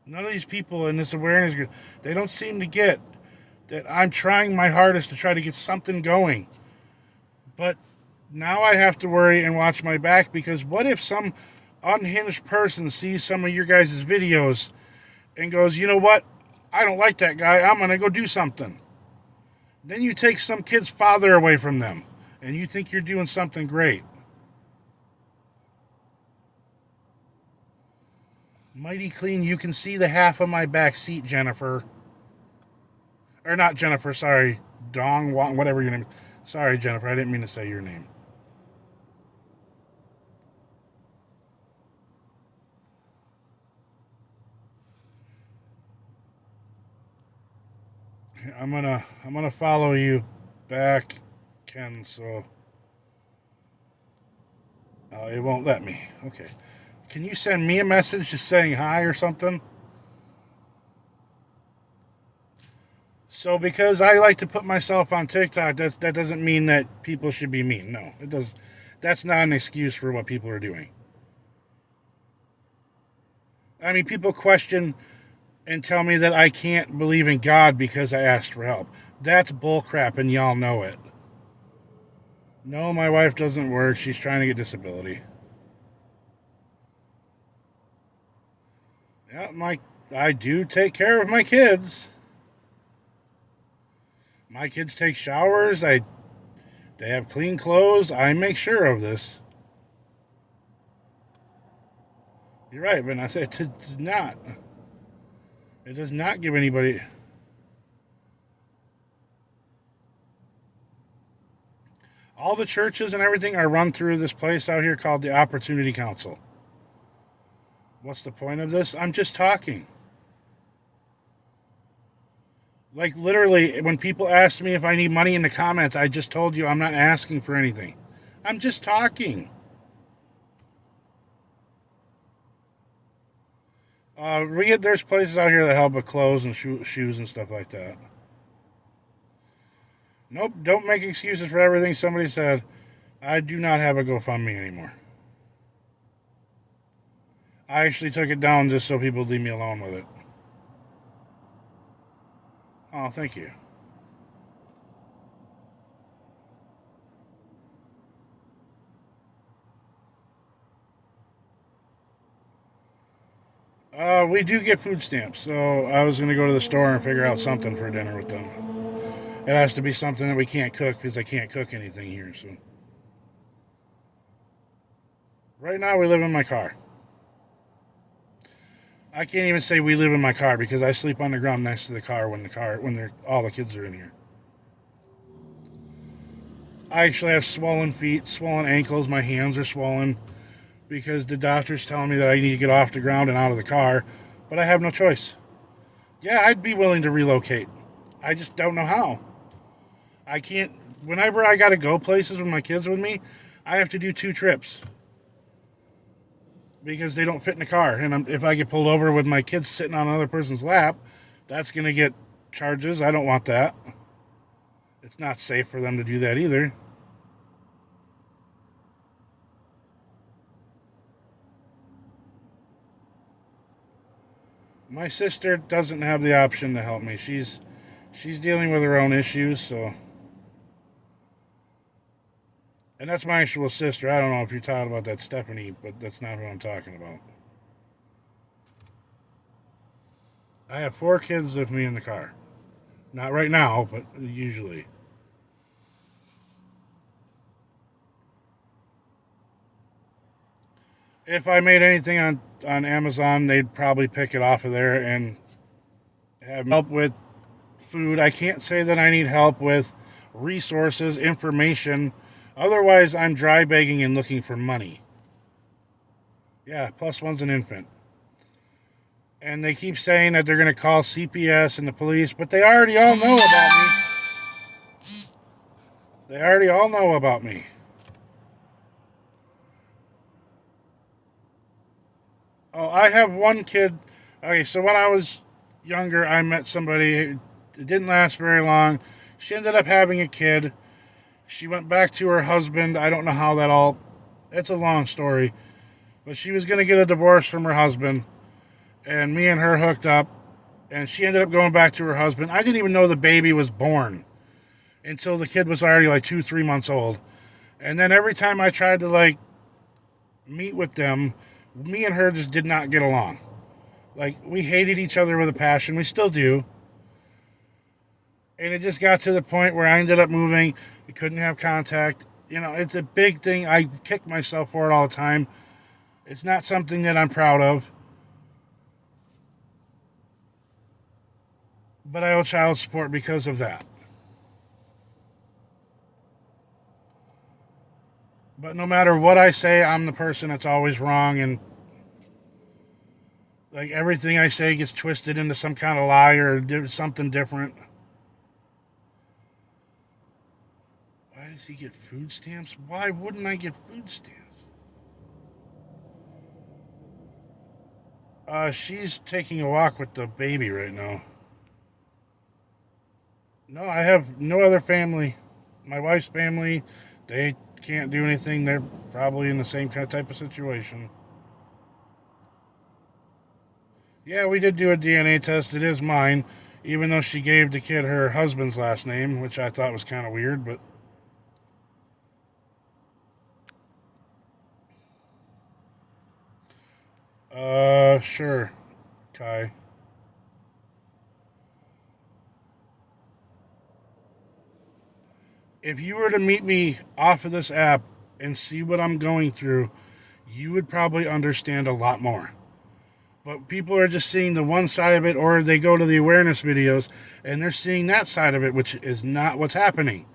None of these people in this awareness group, they don't seem to get that I'm trying my hardest to try to get something going. But now I have to worry and watch my back, because what if some unhinged person sees some of your guys' videos and goes, you know what? I don't like that guy. I'm going to go do something. Then you take some kid's father away from them and you think you're doing something great. Mighty clean. You can see the half of my back seat, Jennifer. Or not Jennifer, sorry. Dong, whatever your name is. Sorry, Jennifer, I didn't mean to say your name. I'm gonna follow you back, Ken, so it won't let me. Okay. Can you send me a message just saying hi or something? So because I like to put myself on TikTok, that doesn't mean that people should be mean. No, it does. That's not an excuse for what people are doing. I mean, people question and tell me that I can't believe in God because I asked for help. That's bullcrap, and y'all know it. No, my wife doesn't work. She's trying to get disability. Yeah, I do take care of my kids. My kids take showers. They have clean clothes. I make sure of this. You're right, but I said it's not. It does not give anybody. All the churches and everything are run through this place out here called the Opportunity Council. What's the point of this? I'm just talking. Like, literally, when people ask me if I need money in the comments, I just told you I'm not asking for anything. I'm just talking. There's places out here that help with clothes and shoes and stuff like that. Nope, don't make excuses for everything somebody said. I do not have a GoFundMe anymore. I actually took it down just so people leave me alone with it. Oh, thank you. We do get food stamps, so I was going to go to the store and figure out something for dinner with them. It has to be something that we can't cook because I can't cook anything here. So right now we live in my car. I can't even say we live in my car because I sleep on the ground next to the car when all the kids are in here. I actually have swollen feet, swollen ankles. My hands are swollen because the doctor's telling me that I need to get off the ground and out of the car, but I have no choice. Yeah, I'd be willing to relocate. I just don't know how. I can't. Whenever I got to go places with my kids with me, I have to do 2 trips because they don't fit in the car. And if I get pulled over with my kids sitting on another person's lap, that's going to get charges. I don't want that. It's not safe for them to do that either. My sister doesn't have the option to help me. She's dealing with her own issues, so. And that's my actual sister. I don't know if you're talking about that Stephanie, but that's not who I'm talking about. I have 4 kids with me in the car. Not right now, but usually. if I made anything on Amazon, they'd probably pick it off of there and have help with food. I can't say that I need help with resources, information. Otherwise, I'm dry begging and looking for money. Yeah, plus one's an infant. And they keep saying that they're going to call CPS and the police, but they already all know about me. They already all know about me. Oh, I have one kid. Okay, so when I was younger, I met somebody. It didn't last very long. She ended up having a kid. She went back to her husband. I don't know how that all. It's a long story. But she was going to get a divorce from her husband. And me and her hooked up. And she ended up going back to her husband. I didn't even know the baby was born until the kid was already like 2-3 months old. And then every time I tried to like meet with them, me and her just did not get along. Like, we hated each other with a passion. We still do. And it just got to the point where I ended up moving. We couldn't have contact. You know, it's a big thing. I kick myself for it all the time. It's not something that I'm proud of. But I owe child support because of that. But no matter what I say, I'm the person that's always wrong, and like everything I say gets twisted into some kind of lie or something different. Why does he get food stamps? Why wouldn't I get food stamps? She's taking a walk with the baby right now. No, I have no other family. My wife's family, they can't do anything. They're probably in the same kind of type of situation. Yeah, we did do a DNA test. It is mine, even though she gave the kid her husband's last name, which I thought was kind of weird, but sure, Kai. If you were to meet me off of this app and see what I'm going through, you would probably understand a lot more. But people are just seeing the one side of it, or they go to the awareness videos and they're seeing that side of it, which is not what's happening.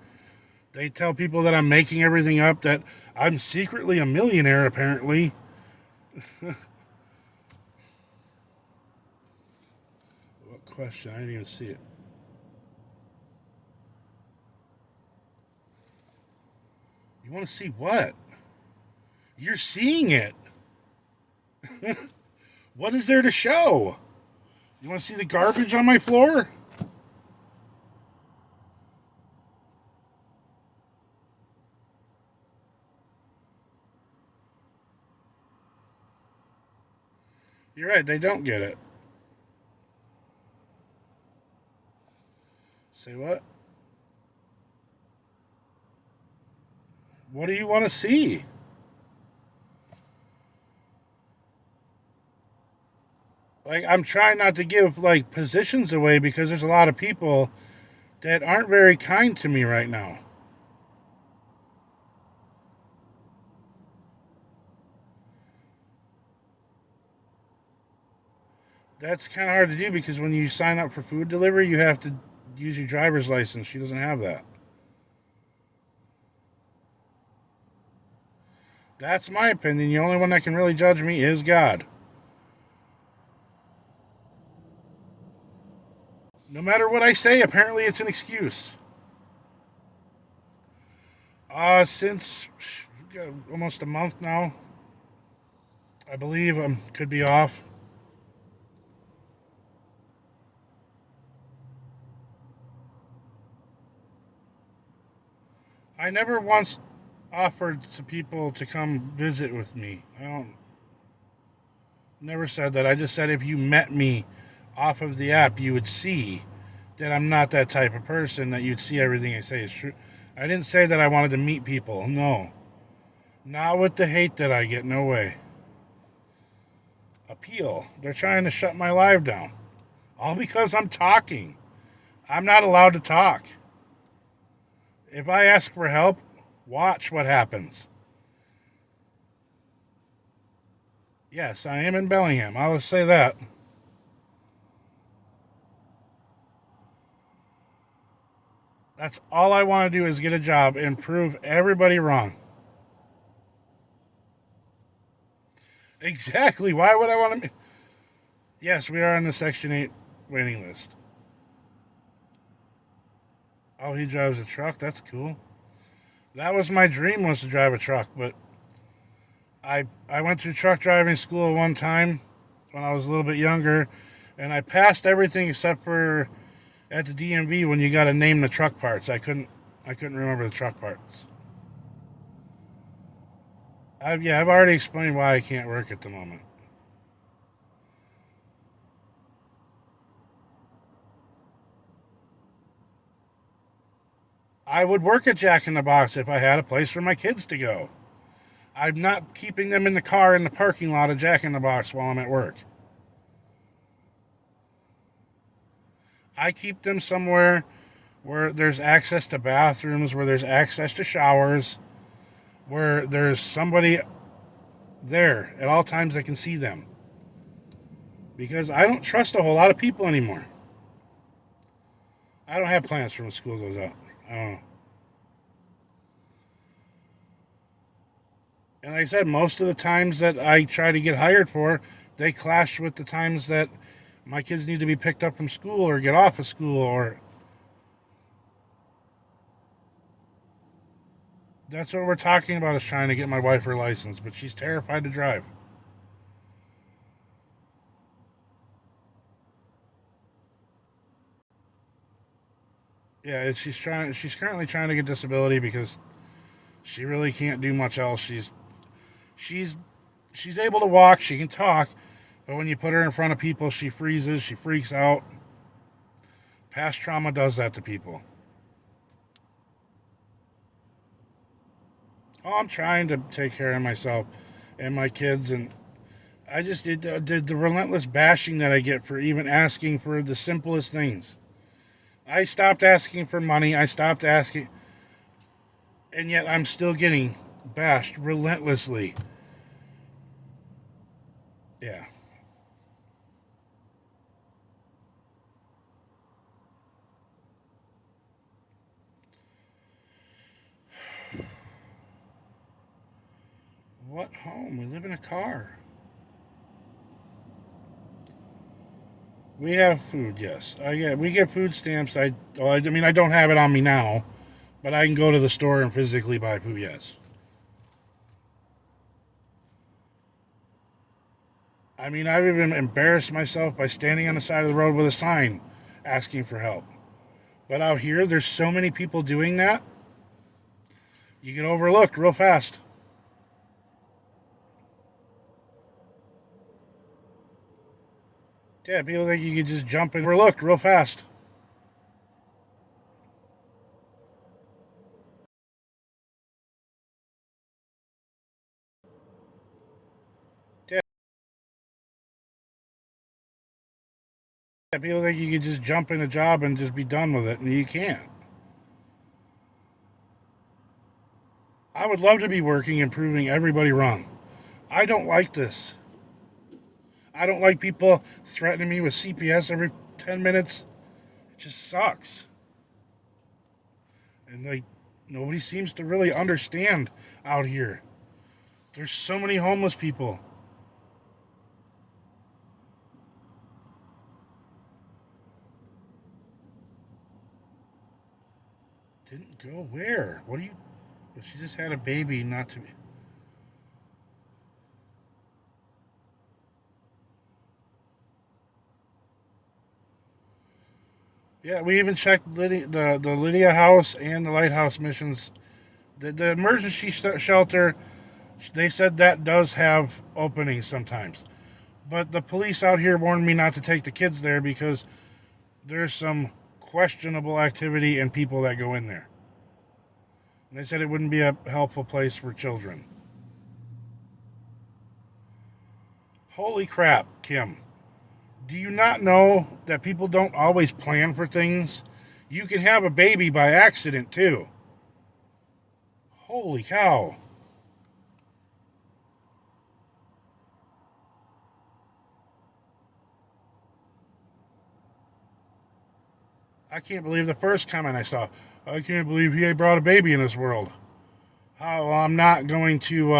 They tell people that I'm making everything up, that I'm secretly a millionaire, apparently. What question? I didn't even see it. You want to see what? You're seeing it. What is there to show? You want to see the garbage on my floor? You're right, they don't get it. Say what? What do you want to see? Like, I'm trying not to give like positions away because there's a lot of people that aren't very kind to me right now. That's kind of hard to do because when you sign up for food delivery, you have to use your driver's license. She doesn't have that. That's my opinion. The only one that can really judge me is God. No matter what I say, apparently it's an excuse. Since almost a month now, I believe I could be off. I never once offered to people to come visit with me. I don't. Never said that. I just said if you met me off of the app, you would see that I'm not that type of person. That you'd see everything I say is true. I didn't say that I wanted to meet people. No, not with the hate that I get. No way. Appeal. They're trying to shut my live down. All because I'm talking. I'm not allowed to talk. If I ask for help, watch what happens. Yes, I am in Bellingham. I'll say that. That's all I want to do is get a job and prove everybody wrong. Exactly. Why would I want to? Yes, we are on the Section 8 waiting list. Oh, he drives a truck? That's cool. That was my dream, was to drive a truck, but I went through truck driving school one time when I was a little bit younger, and I passed everything except for at the DMV when you got to name the truck parts. I couldn't remember the truck parts. I've already explained why I can't work at the moment. I would work at Jack in the Box if I had a place for my kids to go. I'm not keeping them in the car in the parking lot of Jack in the Box while I'm at work. I keep them somewhere where there's access to bathrooms, where there's access to showers, where there's somebody there at all times that can see them. Because I don't trust a whole lot of people anymore. I don't have plans for when school goes out. I don't know. And like I said, most of the times that I try to get hired for, they clash with the times that my kids need to be picked up from school or get off of school, or that's what we're talking about, is trying to get my wife her license, but she's terrified to drive. Yeah, she's currently trying to get disability because she really can't do much else. She's she's able to walk, she can talk, but when you put her in front of people, she freezes, she freaks out. Past trauma does that to people. Oh, I'm trying to take care of myself and my kids, and I just did the relentless bashing that I get for even asking for the simplest things. I stopped asking for money. I stopped asking, and yet I'm still getting bashed relentlessly. Yeah. What home? We live in a car. We have food, yes. We get food stamps. I mean, I don't have it on me now, but I can go to the store and physically buy food, yes. I mean, I've even embarrassed myself by standing on the side of the road with a sign asking for help. But out here, there's so many people doing that, you get overlooked real fast. Yeah, people think you could just jump in, overlooked real fast. Yeah, people think you could just jump in a job and just be done with it, and you can't. I would love to be working and proving everybody wrong. I don't like this. I don't like people threatening me with CPS every 10 minutes. It just sucks. And like, nobody seems to really understand out here. There's so many homeless people. Didn't go where? What do you? She just had a baby, not to be. Yeah, we even checked the Lydia House and the Lighthouse missions. The emergency shelter, they said that does have openings sometimes. But the police out here warned me not to take the kids there because there's some questionable activity and people that go in there. And they said it wouldn't be a helpful place for children. Holy crap, Kim. Do you not know that people don't always plan for things? You can have a baby by accident, too. Holy cow. I can't believe the first comment I saw. I can't believe he brought a baby in this world. How I'm not going to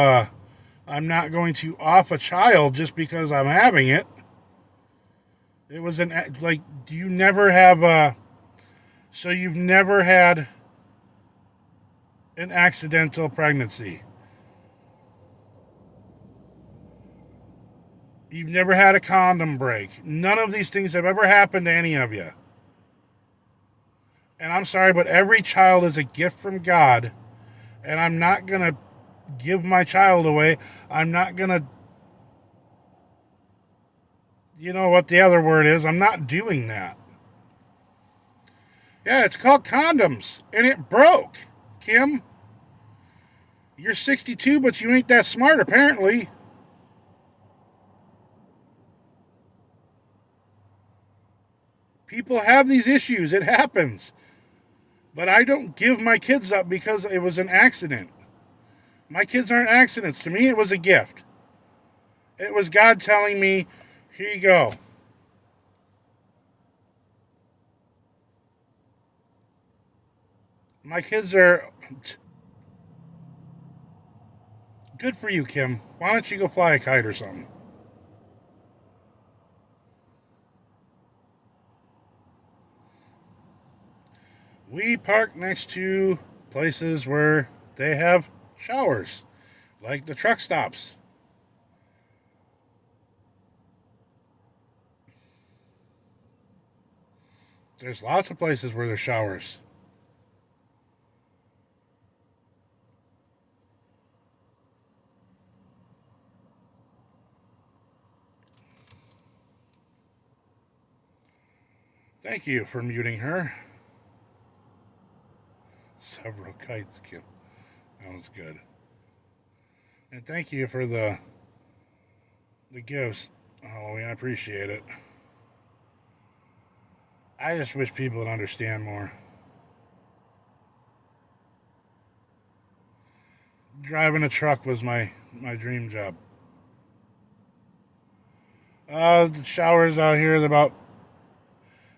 off a child just because I'm having it. It was do you never have so you've never had an accidental pregnancy? You've never had a condom break. None of these things have ever happened to any of you. And I'm sorry, but every child is a gift from God. And I'm not going to give my child away. I'm not going to, you know what the other word is. I'm not doing that. Yeah, it's called condoms. And it broke, Kim. You're 62, but you ain't that smart, apparently. People have these issues. It happens. But I don't give my kids up because it was an accident. My kids aren't accidents. To me, it was a gift. It was God telling me, here you go. My kids are... Good for you, Kim. Why don't you go fly a kite or something? We park next to places where they have showers, like the truck stops. There's lots of places where there's showers. Thank you for muting her. Several kites, Kim. That was good. And thank you for the gifts, Halloween. I appreciate it. I just wish people would understand more. Driving a truck was my dream job. The showers out here are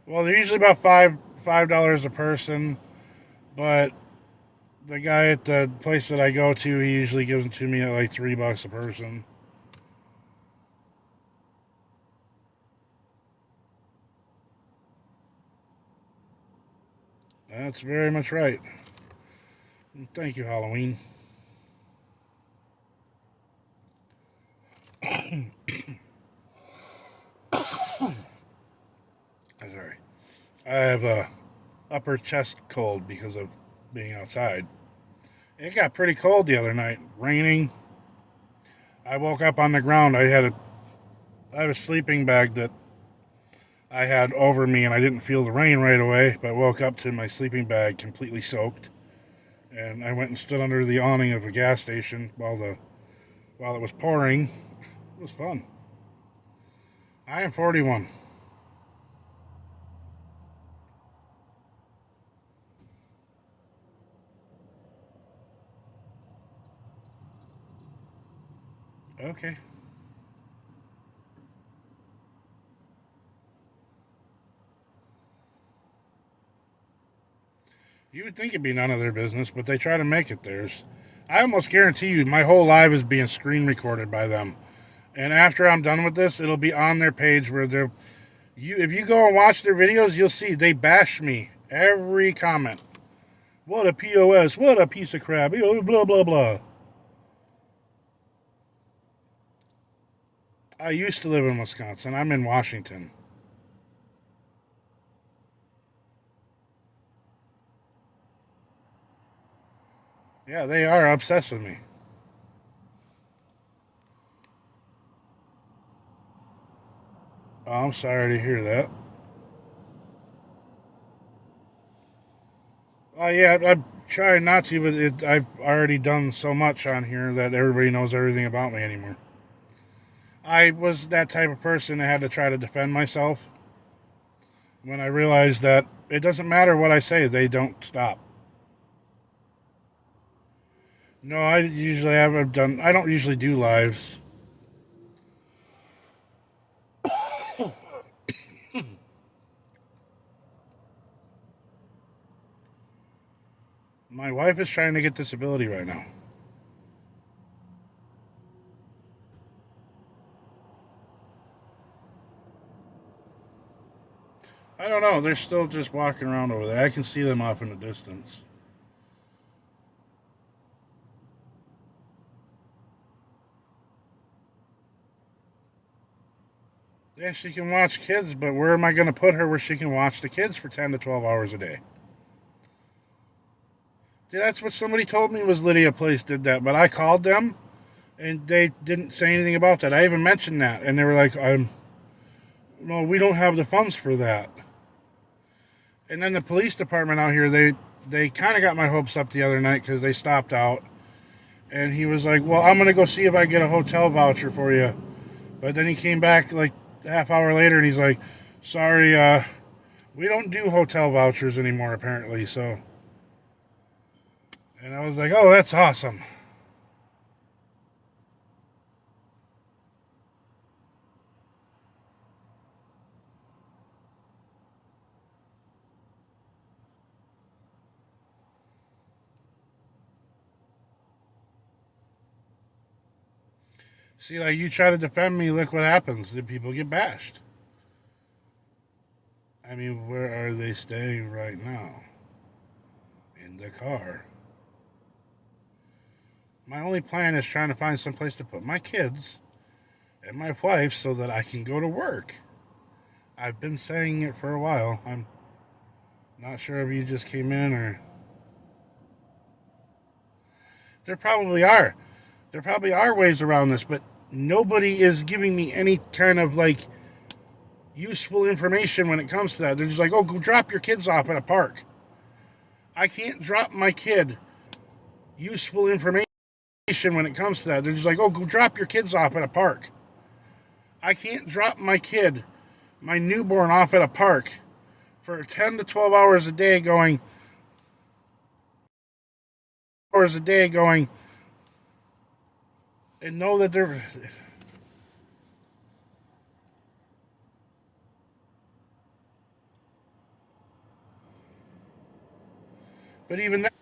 they're usually about $5 a person, but the guy at the place that I go to, he usually gives them to me at like $3 a person. That's very much right. Thank you, Halloween. Sorry. I have a upper chest cold because of being outside. It got pretty cold the other night, raining. I woke up on the ground. I have a sleeping bag that I had over me, and I didn't feel the rain right away, but I woke up to my sleeping bag completely soaked. And I went and stood under the awning of a gas station while it was pouring. It was fun. I am 41. Okay. You would think it'd be none of their business, but they try to make it theirs. I almost guarantee you my whole life is being screen recorded by them. And after I'm done with this, it'll be on their page where if you go and watch their videos, you'll see they bash me every comment. What a POS, what a piece of crap, blah, blah, blah. I used to live in Wisconsin. I'm in Washington. Yeah, they are obsessed with me. Oh, I'm sorry to hear that. Yeah, I'm trying not to, but I've already done so much on here that everybody knows everything about me anymore. I was that type of person that had to try to defend myself when I realized that it doesn't matter what I say, they don't stop. No, I don't usually do lives. My wife is trying to get disability right now. I don't know. They're still just walking around over there. I can see them off in the distance. Yeah, she can watch kids, but where am I going to put her where she can watch the kids for 10 to 12 hours a day? See, that's what somebody told me was Lydia Place did that, but I called them and they didn't say anything about that. I even mentioned that, and they were like, no, we don't have the funds for that. And then the police department out here, they kind of got my hopes up the other night because they stopped out, and he was like, well, I'm going to go see if I can get a hotel voucher for you. But then he came back like a half hour later, and he's like, sorry, we don't do hotel vouchers anymore, apparently. So, and I was like, oh, that's awesome. See, like, you try to defend me, look what happens. The people get bashed. I mean, where are they staying right now? In the car. My only plan is trying to find some place to put my kids and my wife so that I can go to work. I've been saying it for a while. I'm not sure if you just came in or. There probably are. There probably are ways around this, but nobody is giving me any kind of like useful information when it comes to that. They're just like, oh, go drop your kids off at a park. I can't drop my kid useful information when it comes to that. They're just like, oh, go drop your kids off at a park. I can't drop my kid, my newborn, off at a park for 10 to 12 hours a day going, and know that they're. But even that.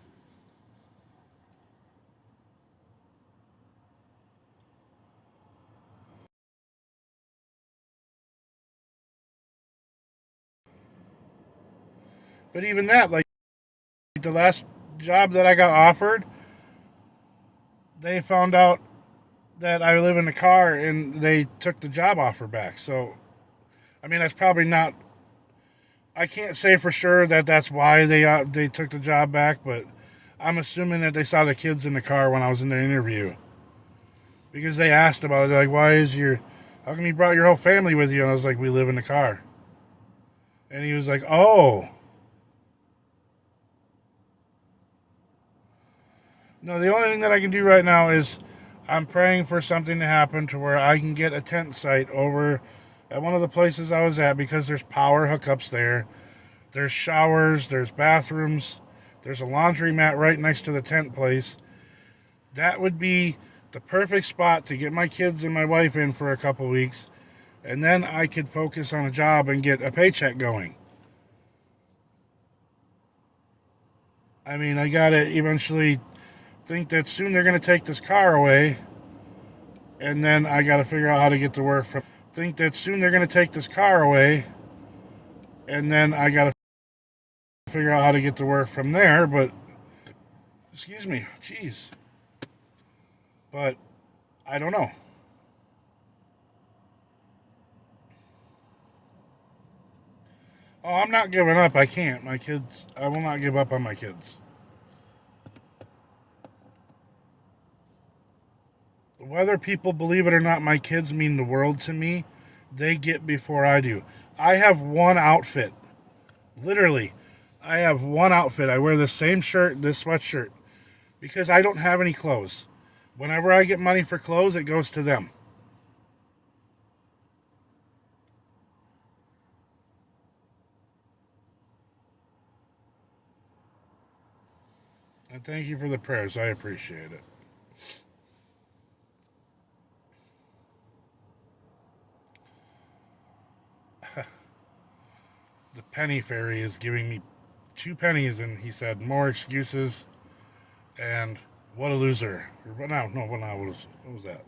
But even that, like the last job that I got offered, they found out that I live in a car and they took the job offer back. So, I mean, that's probably not. I can't say for sure that that's why they took the job back, but I'm assuming that they saw the kids in the car when I was in their interview because they asked about it. They're like, how come you brought your whole family with you? And I was like, we live in the car. And he was like, oh. No, the only thing that I can do right now is I'm praying for something to happen to where I can get a tent site over at one of the places I was at because there's power hookups there. There's showers, there's bathrooms, there's a laundromat right next to the tent place. That would be the perfect spot to get my kids and my wife in for a couple weeks, and then I could focus on a job and get a paycheck going. I mean, I gotta eventually think that soon they're gonna take this car away, and then I gotta figure out how to get to work from. Think that soon they're gonna take this car away, and then I gotta figure out how to get to work from there. But excuse me, jeez. But I don't know. Oh, I'm not giving up. I can't. My kids. I will not give up on my kids. Whether people believe it or not, my kids mean the world to me. They get before I do. I have one outfit. Literally, I have one outfit. I wear the same shirt, this sweatshirt, because I don't have any clothes. Whenever I get money for clothes, it goes to them. And thank you for the prayers. I appreciate it. The penny fairy is giving me 2 pennies, and he said, more excuses. And what a loser. What was that?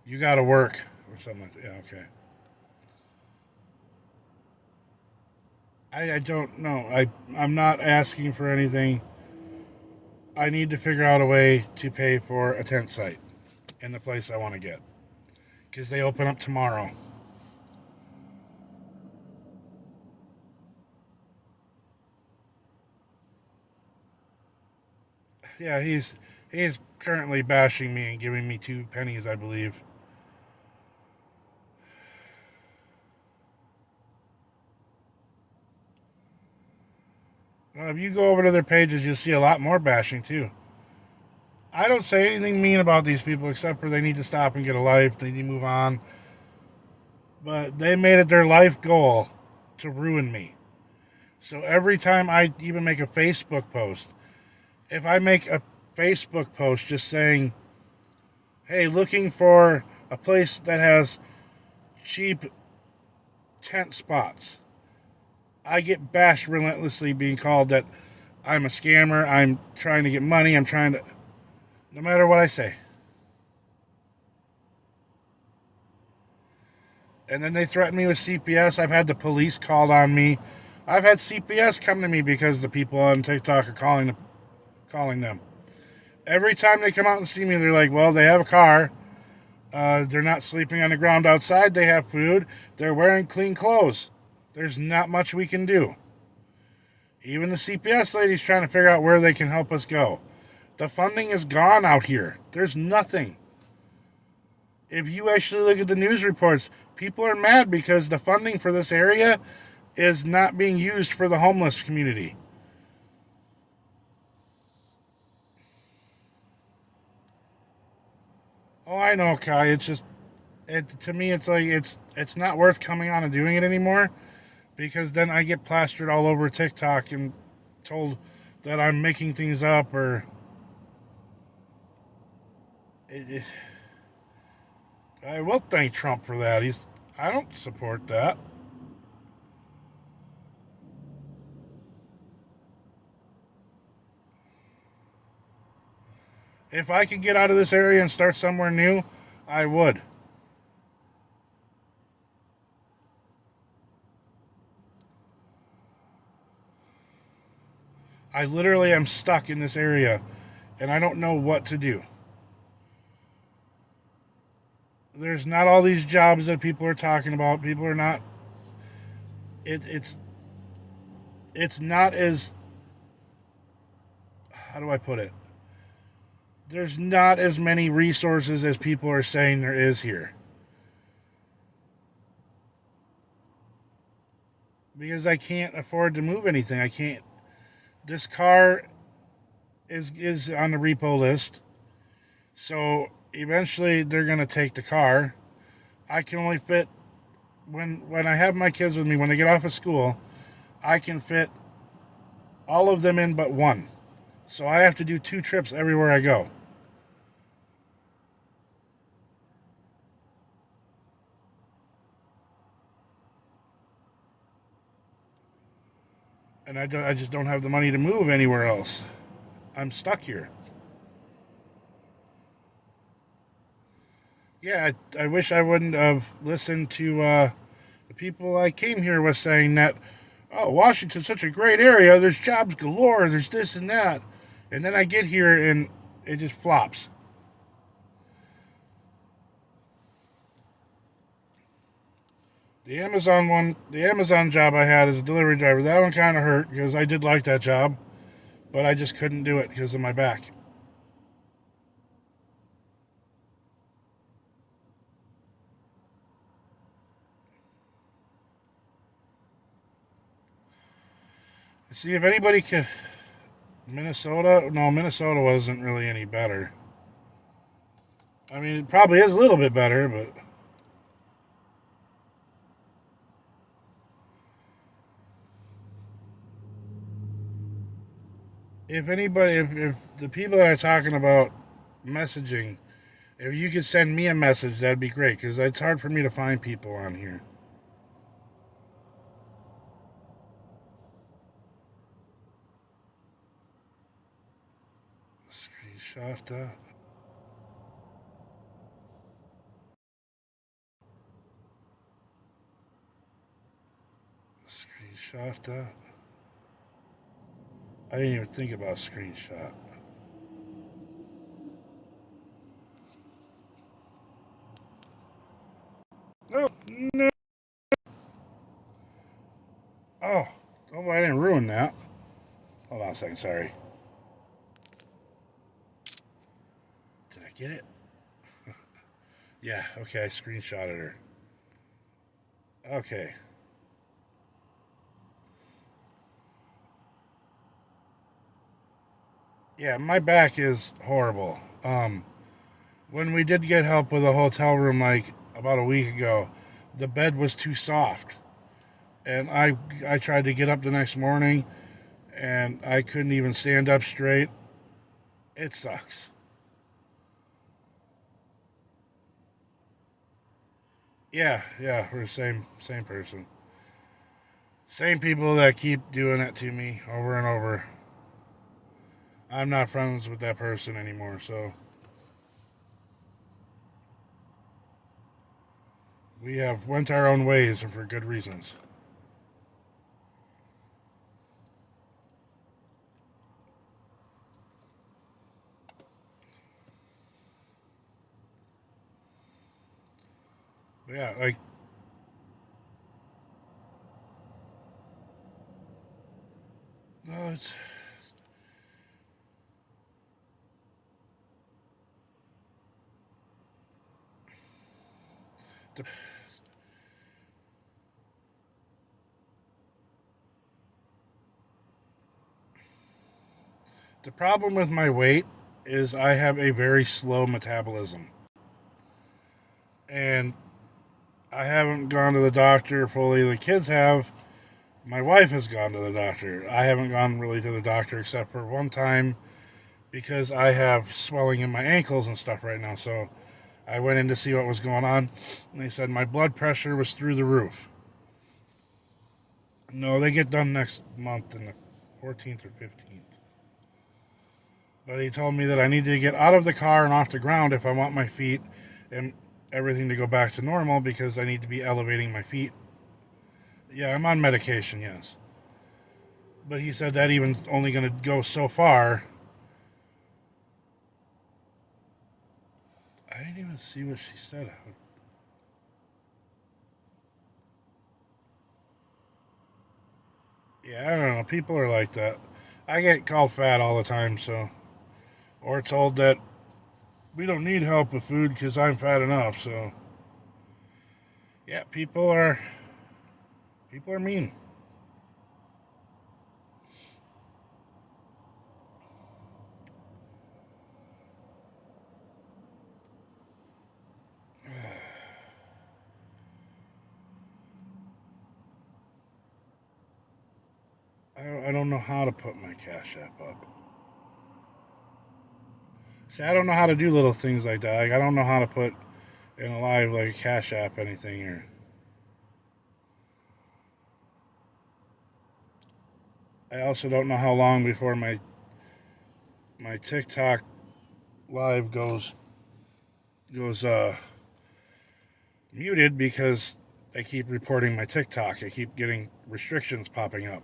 You gotta work or something like that. Yeah, okay. I don't know. I'm not asking for anything. I need to figure out a way to pay for a tent site in the place I want to get. Because they open up tomorrow. Yeah, he's currently bashing me and giving me 2 pennies, I believe. If you go over to their pages, you'll see a lot more bashing too. I don't say anything mean about these people except for they need to stop and get a life. They need to move on. But they made it their life goal to ruin me. So every time I even make a Facebook post, if I make a Facebook post just saying, hey, looking for a place that has cheap tent spots, I get bashed relentlessly being called that I'm a scammer, I'm trying to get money, I'm trying to. No matter what I say. And then they threaten me with CPS. I've had the police called on me. I've had CPS come to me because the people on TikTok are calling them. Every time they come out and see me, they're like, well, they have a car. They're not sleeping on the ground outside. They have food. They're wearing clean clothes. There's not much we can do. Even the CPS lady's trying to figure out where they can help us go. The funding is gone out here. There's nothing. If you actually look at the news reports, people are mad because the funding for this area is not being used for the homeless community. Oh, I know, Kai. It's just, to me, it's like it's not worth coming on and doing it anymore because then I get plastered all over TikTok and told that I'm making things up or. It, I will thank Trump for that. I don't support that. If I could get out of this area and start somewhere new, I would. I literally am stuck in this area and I don't know what to do. There's not all these jobs that people are talking about. People are not. It, it's it's not as, how do I put it? There's not as many resources as people are saying there is here. Because I can't afford to move anything. I can't. This car is on the repo list. So eventually they're gonna take the car. I can only fit when I have my kids with me, when they get off of school, I can fit all of them in but one. So I have to do 2 trips everywhere I go. And I just don't have the money to move anywhere else. I'm stuck here. Yeah, I wish I wouldn't have listened to the people I came here with saying that, oh, Washington's such a great area, there's jobs galore, there's this and that. And then I get here and it just flops. The Amazon job I had as a delivery driver, that one kind of hurt because I did like that job, but I just couldn't do it because of my back. See if anybody could. Minnesota? No, Minnesota wasn't really any better. I mean, it probably is a little bit better, but if the people that are talking about messaging, if you could send me a message, that'd be great because it's hard for me to find people on here. Screenshot that. Screenshot that. I didn't even think about screenshot. Oh, no. Oh, I didn't ruin that. Hold on a second, sorry. Did I get it? Yeah, okay, I screenshotted her. Okay. Yeah, my back is horrible. When we did get help with a hotel room like about a week ago, the bed was too soft. And I tried to get up the next morning and I couldn't even stand up straight. It sucks. Yeah, we're the same person. Same people that keep doing it to me over and over. I'm not friends with that person anymore, so we have went our own ways and for good reasons. But yeah, like no, it's the, the problem with my weight is I have a very slow metabolism. And I haven't gone to the doctor fully. The kids have. My wife has gone to the doctor. I haven't gone really to the doctor except for one time because I have swelling in my ankles and stuff right now. So I went in to see what was going on, and they said my blood pressure was through the roof. No, they get done next month in the 14th or 15th. But he told me that I need to get out of the car and off the ground if I want my feet and everything to go back to normal because I need to be elevating my feet. Yeah, I'm on medication, yes. But he said that even only going to go so far. I didn't even see what she said. Yeah, I don't know. People are like that. I get called fat all the time, so. Or told that we don't need help with food because I'm fat enough, so. Yeah, people are mean. I don't know how to put my Cash App up. See, I don't know how to do little things like that. Like, I don't know how to put in a live, like, a Cash App anything or. I also don't know how long before my TikTok live goes muted because they keep reporting my TikTok. I keep getting restrictions popping up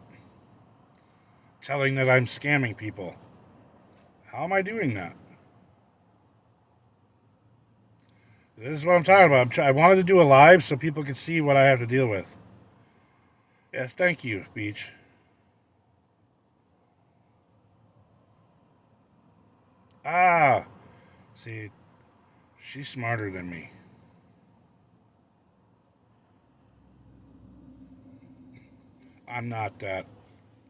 telling that I'm scamming people. How am I doing that? This is what I'm talking about. I wanted to do a live so people could see what I have to deal with. Yes, thank you, Beach. Ah, see, she's smarter than me. I'm not that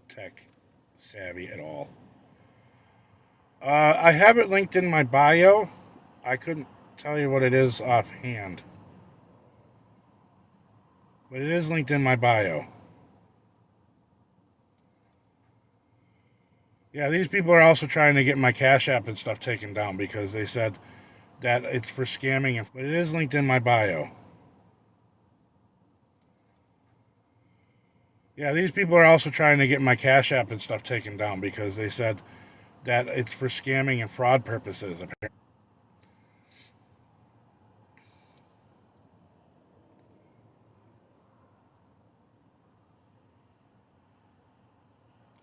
tech savvy at all. I have it linked in my bio. I couldn't tell you what it is offhand, but it is linked in my bio. Yeah, these people are also trying to get my Cash App and stuff taken down because they said that it's for scamming, but it is linked in my bio. Yeah, these people are also trying to get my Cash App and stuff taken down because they said that it's for scamming and fraud purposes.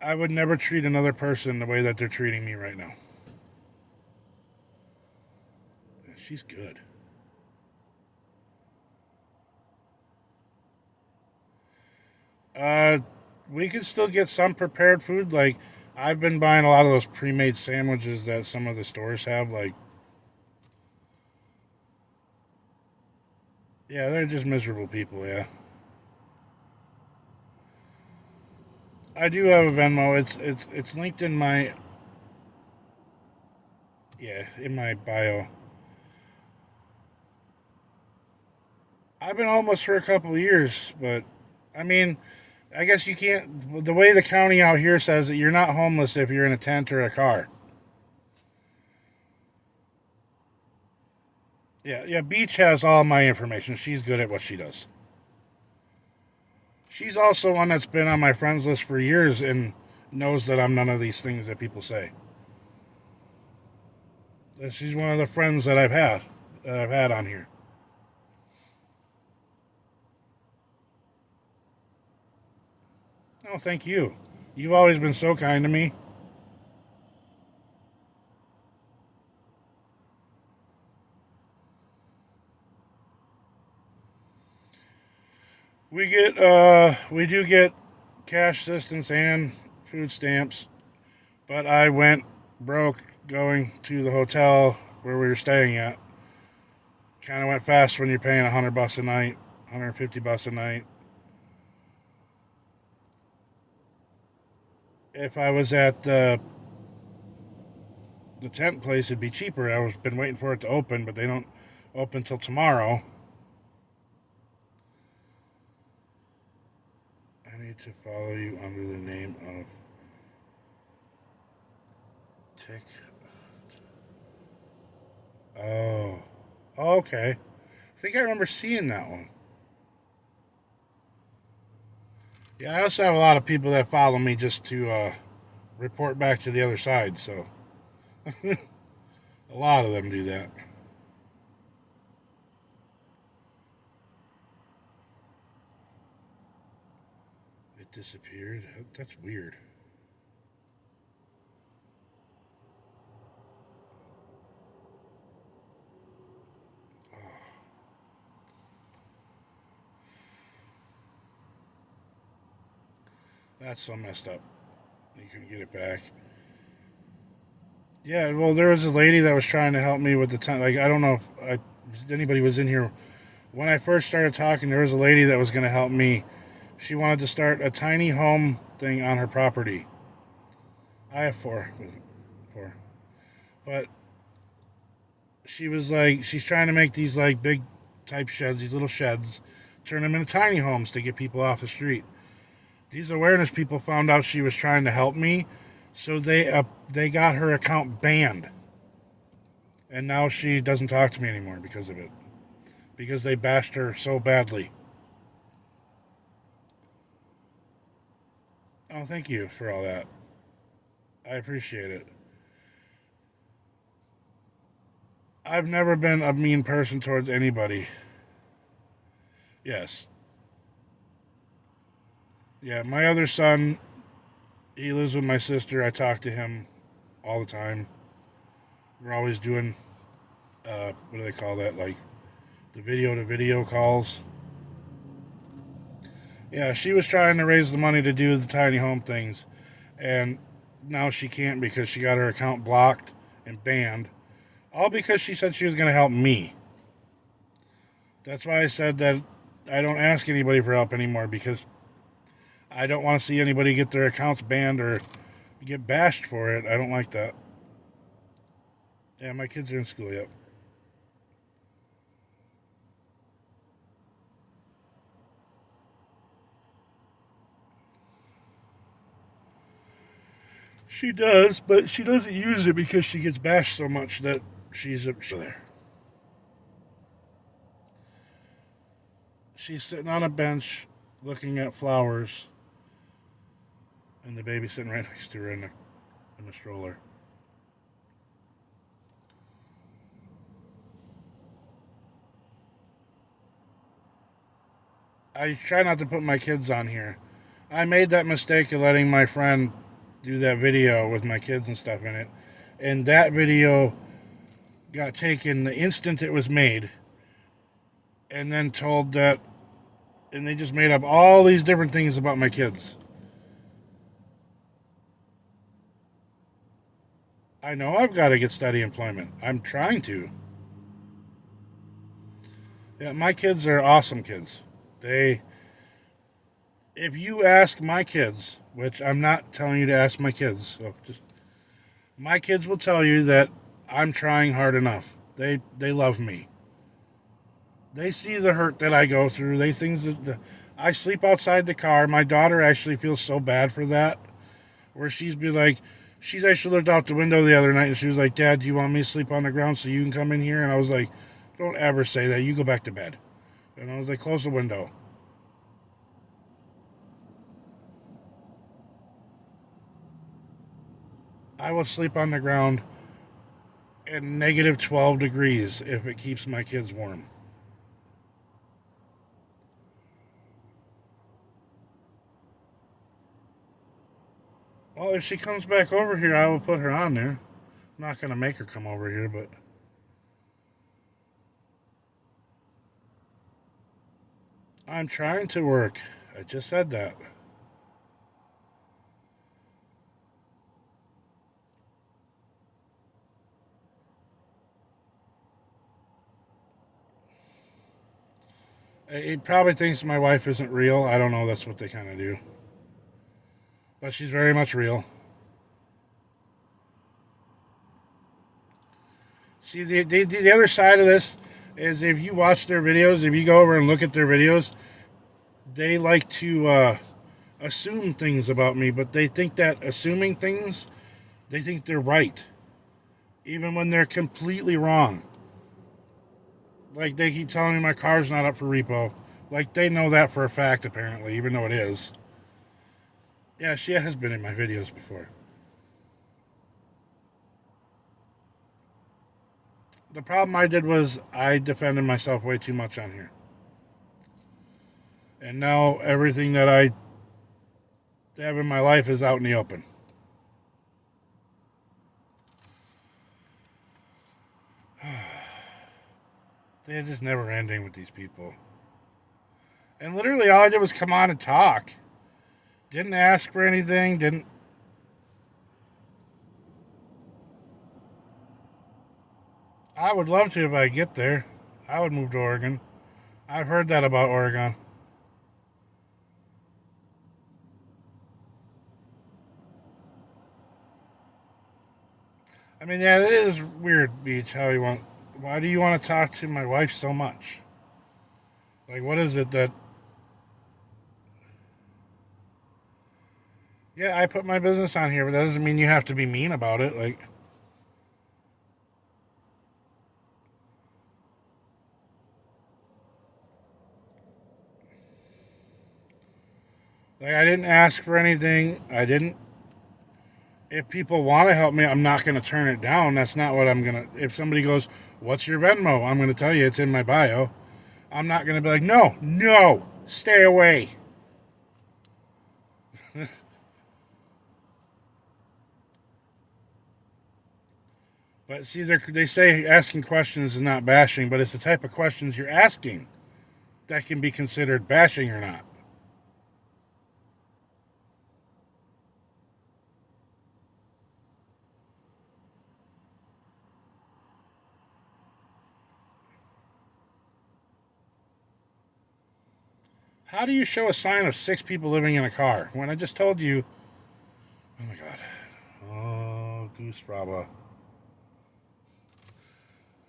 I would never treat another person the way that they're treating me right now. She's good. Uh, we can still get some prepared food. Like, I've been buying a lot of those pre-made sandwiches that some of the stores have. Like, yeah, they're just miserable people. Yeah, I do have a Venmo. It's linked in my, yeah, in my bio. I've been homeless for a couple of years, but I mean, I guess you can't. The way the county out here says that you're not homeless if you're in a tent or a car. Yeah, yeah. Beach has all my information. She's good at what she does. She's also one that's been on my friends list for years and knows that I'm none of these things that people say. She's one of the friends that I've had on here. Oh, thank you. You've always been so kind to me. We do get cash assistance and food stamps, but I went broke going to the hotel where we were staying at. Kind of went fast when you're paying $100 a night, $150 a night. If I was at the tent place, it'd be cheaper. I was been waiting for it to open, but they don't open till tomorrow. I need to follow you under the name of Tick. Oh, okay. I think I remember seeing that one. Yeah, I also have a lot of people that follow me just to report back to the other side. So a lot of them do that. It disappeared. That's weird. Oh, that's so messed up. You can get it back. Yeah, well, there was a lady that was trying to help me with the tent. Like, I don't know if anybody was in here when I first started talking. There was a lady that was going to help me. She wanted to start a tiny home thing on her property. I have four, but she was like, she's trying to make these like big type sheds, these little sheds, turn them into tiny homes to get people off the street. These awareness people found out she was trying to help me, so they got her account banned, and now she doesn't talk to me anymore because of it. Because they bashed her so badly. Oh, thank you for all that. I appreciate it. I've never been a mean person towards anybody. Yes. Yeah, my other son, he lives with my sister. I talk to him all the time. We're always doing, what do they call that? Like the video to video calls. Yeah, she was trying to raise the money to do the tiny home things, and now she can't because she got her account blocked and banned. All because she said she was going to help me. That's why I said that I don't ask anybody for help anymore because I don't want to see anybody get their accounts banned or get bashed for it. I don't like that. Yeah, my kids are in school, yep. She does, but she doesn't use it because she gets bashed so much that she's there. She's sitting on a bench looking at flowers, and the baby's sitting right next to her in the stroller. I try not to put my kids on here. I made that mistake of letting my friend do that video with my kids and stuff in it. And that video got taken the instant it was made. And then told that, and they just made up all these different things about my kids. I know I've got to get steady employment. I'm trying to. Yeah, my kids are awesome kids. If you ask my kids, which I'm not telling you to ask my kids, so just my kids will tell you that I'm trying hard enough. They love me. They see the hurt that I go through. They things that I sleep outside the car. My daughter actually feels so bad for that, where she's actually looked out the window the other night and she was like, "Dad, do you want me to sleep on the ground so you can come in here?" And I was like, "Don't ever say that. You go back to bed." And I was like, "Close the window." I will sleep on the ground at negative 12 degrees if it keeps my kids warm. Well, if she comes back over here, I will put her on there. I'm not going to make her come over here, but I'm trying to work. I just said that. He probably thinks my wife isn't real. I don't know. That's what they kind of do. But she's very much real. See, the other side of this is if you watch their videos, if you go over and look at their videos, they like to assume things about me, but they think that assuming things, they think they're right, even when they're completely wrong. Like they keep telling me my car's not up for repo. Like they know that for a fact, apparently, even though it is. Yeah, she has been in my videos before. The problem I did was I defended myself way too much on here. And now everything that I have in my life is out in the open. They're just never ending with these people. And literally all I did was come on and talk. Didn't ask for anything, didn't. I would love to if I get there. I would move to Oregon. I've heard that about Oregon. I mean, yeah, it is weird, Beach, how you want. Why do you want to talk to my wife so much? Like, what is it that. Yeah, I put my business on here, but that doesn't mean you have to be mean about it. Like I didn't ask for anything. I didn't. If people want to help me, I'm not going to turn it down. That's not what I'm going to. If somebody goes, "What's your Venmo?" I'm going to tell you it's in my bio. I'm not going to be like, "No, no, stay away." But see, they say asking questions is not bashing, but it's the type of questions you're asking that can be considered bashing or not. How do you show a sign of 6 people living in a car when I just told you? Oh my god. Oh, goose fraba.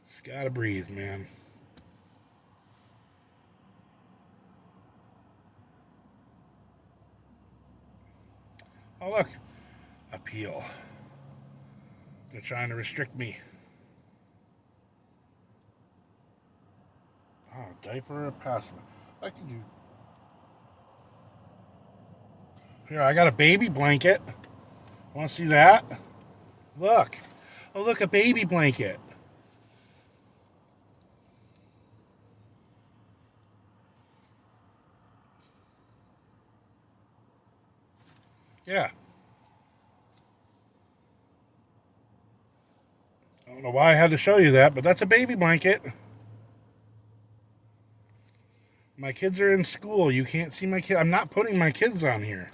Just gotta breathe, man. Oh, look. Appeal. They're trying to restrict me. Oh, diaper or password. I could do. Here, I got a baby blanket. Want to see that? Look. Oh, look, a baby blanket. Yeah. I don't know why I had to show you that, but that's a baby blanket. My kids are in school. You can't see my kid. I'm not putting my kids on here.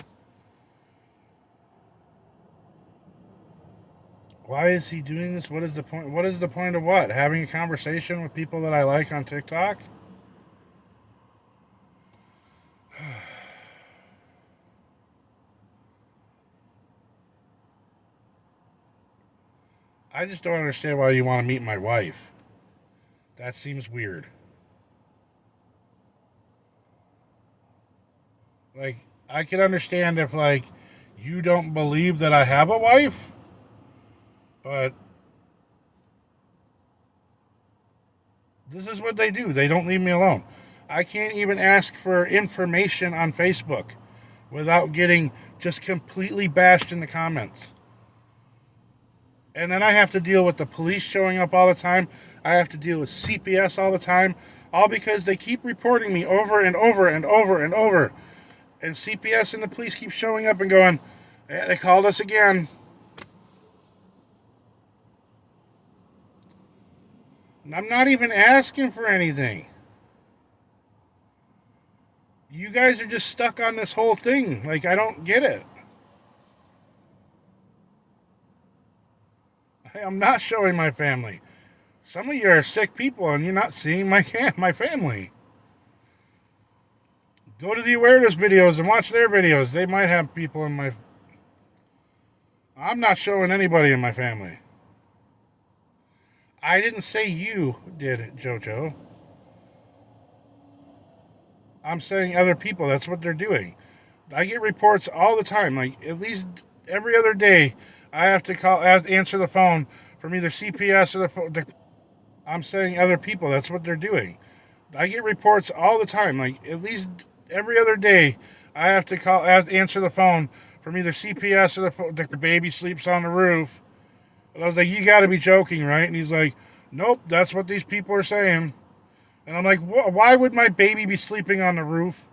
Why is he doing this? What is the point? What is the point of what? Having a conversation with people that I like on TikTok? I just don't understand why you want to meet my wife. That seems weird. Like, I can understand if, like, you don't believe that I have a wife, but this is what they do. They don't leave me alone. I can't even ask for information on Facebook without getting just completely bashed in the comments. And then I have to deal with the police showing up all the time. I have to deal with CPS all the time, all because they keep reporting me over and over and over and over. And CPS and the police keep showing up and going, they called us again. And I'm not even asking for anything. You guys are just stuck on this whole thing. Like, I don't get it. I'm not showing my family. Some of you are sick people and you're not seeing my family. Go to the awareness videos and watch their videos. They might have people in my... I'm not showing anybody in my family. I didn't say you did, Jojo. I'm saying other people. That's what they're doing. I get reports all the time. Like, at least every other day, I have to answer the phone from either CPS or I'm saying other people. That's what they're doing. I get reports all the time. Like, at least every other day, I have to answer the phone from either CPS or the baby sleeps on the roof. And I was like, you got to be joking, right? And he's like, nope, that's what these people are saying. And I'm like, why would my baby be sleeping on the roof?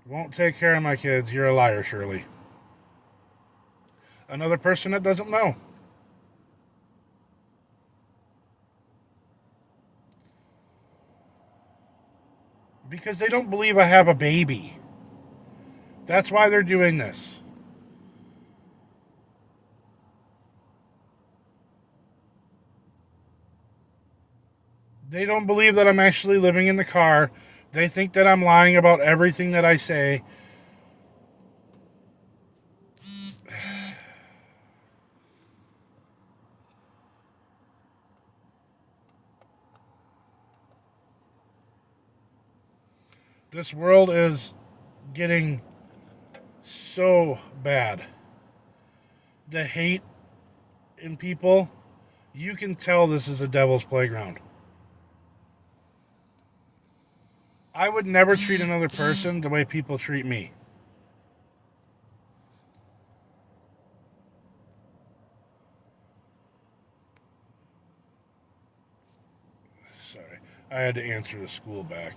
Won't take care of my kids. You're a liar, Shirley. Another person that doesn't know. Because they don't believe I have a baby. That's why they're doing this. They don't believe that I'm actually living in the car. They think that I'm lying about everything that I say. This world is getting so bad. The hate in people, you can tell this is a devil's playground. I would never treat another person the way people treat me. Sorry, I had to answer the school back.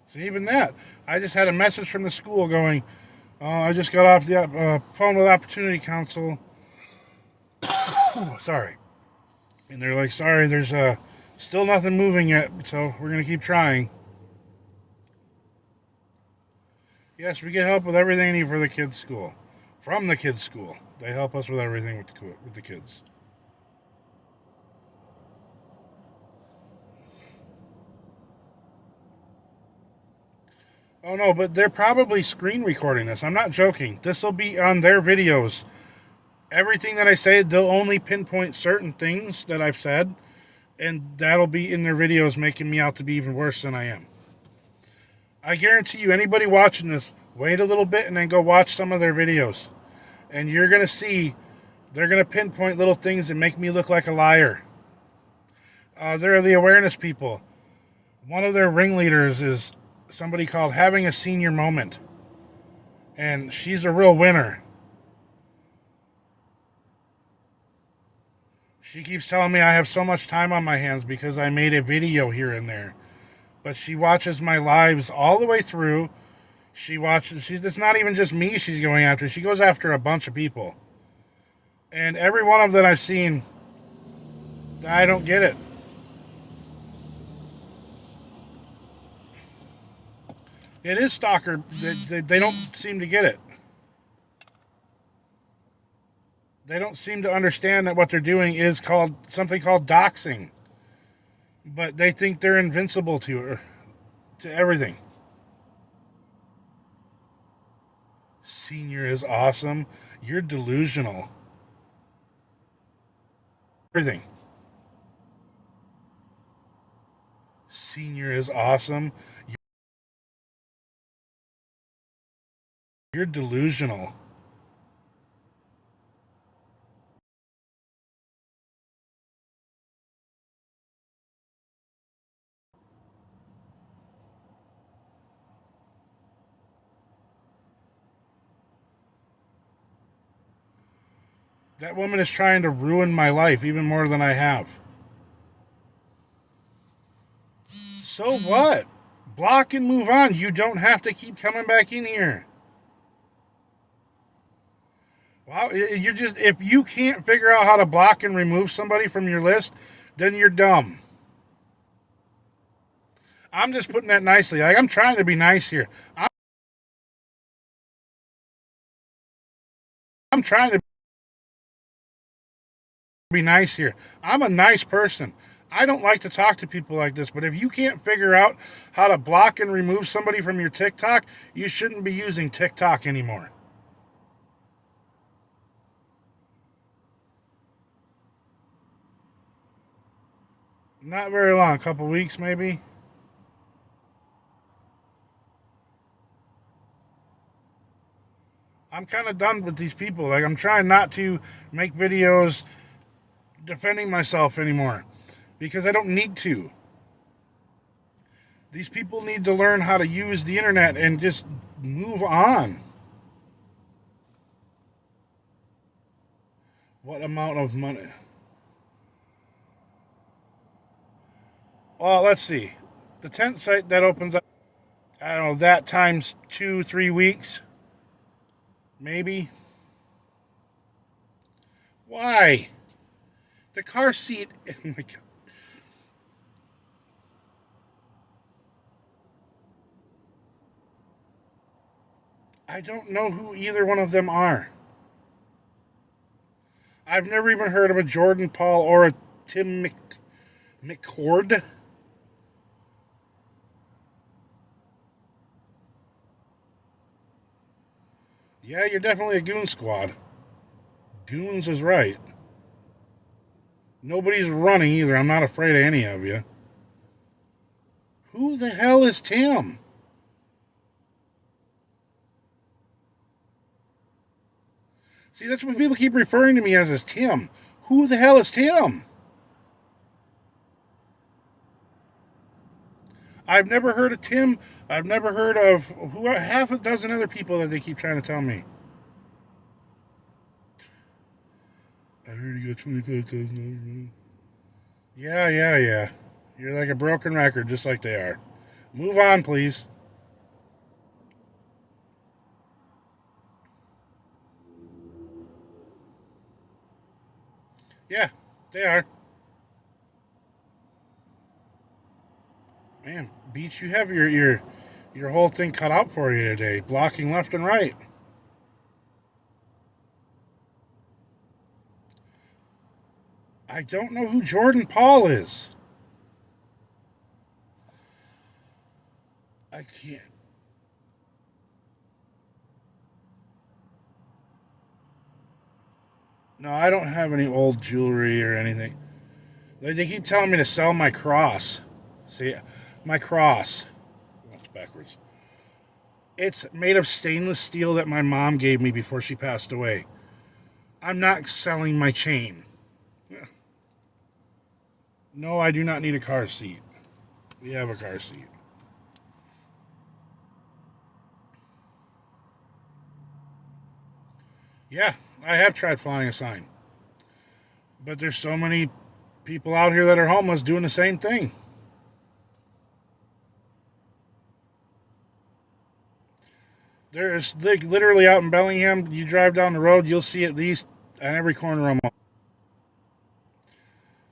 So even that, I just had a message from the school going, I just got off the phone with Opportunity Council. Sorry. And they're like, sorry, there's still nothing moving yet, so we're going to keep trying. Yes, we get help with everything we need for the kids' school. From the kids' school. They help us with everything with the kids. Oh no, but they're probably screen recording this. I'm not joking. This will be on their videos. Everything that I say, they'll only pinpoint certain things that I've said, and that'll be in their videos making me out to be even worse than I am. I guarantee you, anybody watching this, wait a little bit and then go watch some of their videos. And you're going to see they're going to pinpoint little things that make me look like a liar. They're the awareness people. One of their ringleaders is somebody called Having a Senior Moment. And she's a real winner. She keeps telling me I have so much time on my hands because I made a video here and there. But she watches my lives all the way through. It's not even just me she's going after. She goes after a bunch of people. And every one of them I've seen, I don't get it. It is stalker. They don't seem to get it. They don't seem to understand that what they're doing is called something called doxing. But they think they're invincible to everything. Senior is awesome. You're delusional. Everything. Senior is awesome. You're delusional. That woman is trying to ruin my life even more than I have. So what? Block and move on. You don't have to keep coming back in here. Wow, you're just if you can't figure out how to block and remove somebody from your list, then you're dumb. I'm just putting that nicely. Like I'm trying to be nice here. I'm trying to be nice here. I'm a nice person. I don't like to talk to people like this, but if you can't figure out how to block and remove somebody from your TikTok, you shouldn't be using TikTok anymore. Not very long, a couple weeks maybe. I'm kind of done with these people. Like I'm trying not to make videos defending myself anymore because I don't need to. These people need to learn how to use the internet and just move on. What amount of money? Well, let's see. The tent site that opens up, I don't know, that times 2-3 weeks, maybe. Why? The car seat. Oh my God. I don't know who either one of them are. I've never even heard of a Jordan Paul or a Tim McCord. Yeah, you're definitely a goon squad. Goons is right. Nobody's running either. I'm not afraid of any of you. Who the hell is Tim? See, that's what people keep referring to me as Tim. Who the hell is Tim? I've never heard of Tim. I've never heard of half a dozen other people that they keep trying to tell me. I heard you got 25,000. Yeah. You're like a broken record, just like they are. Move on, please. Yeah, they are. Man, Beach, you have your whole thing cut out for you today, blocking left and right. I don't know who Jordan Paul is. I can't. No, I don't have any old jewelry or anything. They keep telling me to sell my cross. See, my cross. That's backwards. It's made of stainless steel that my mom gave me before she passed away. I'm not selling my chain. No, I do not need a car seat. We have a car seat. Yeah, I have tried flying a sign. But there's so many people out here that are homeless doing the same thing. There's like literally out in Bellingham, you drive down the road, you'll see at least on every corner almost.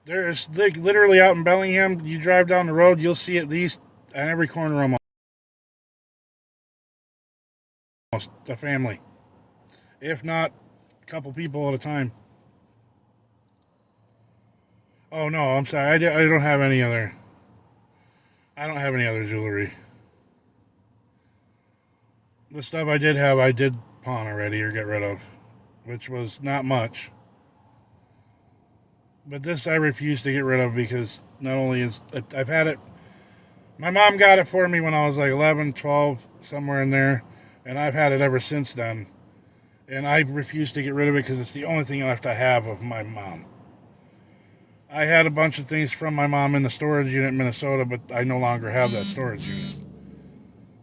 There's like literally out in Bellingham, you drive down the road, you'll see at least on every corner almost a family, if not a couple people at a time. Oh no, I'm sorry, I don't have any other. I don't have any other jewelry. The stuff I did have, I did pawn already or get rid of, which was not much. But this I refuse to get rid of because not only is I've had it. My mom got it for me when I was like 11, 12, somewhere in there, and I've had it ever since then. And I refuse to get rid of it because it's the only thing left I have of my mom. I had a bunch of things from my mom in the storage unit in Minnesota, but I no longer have that storage unit.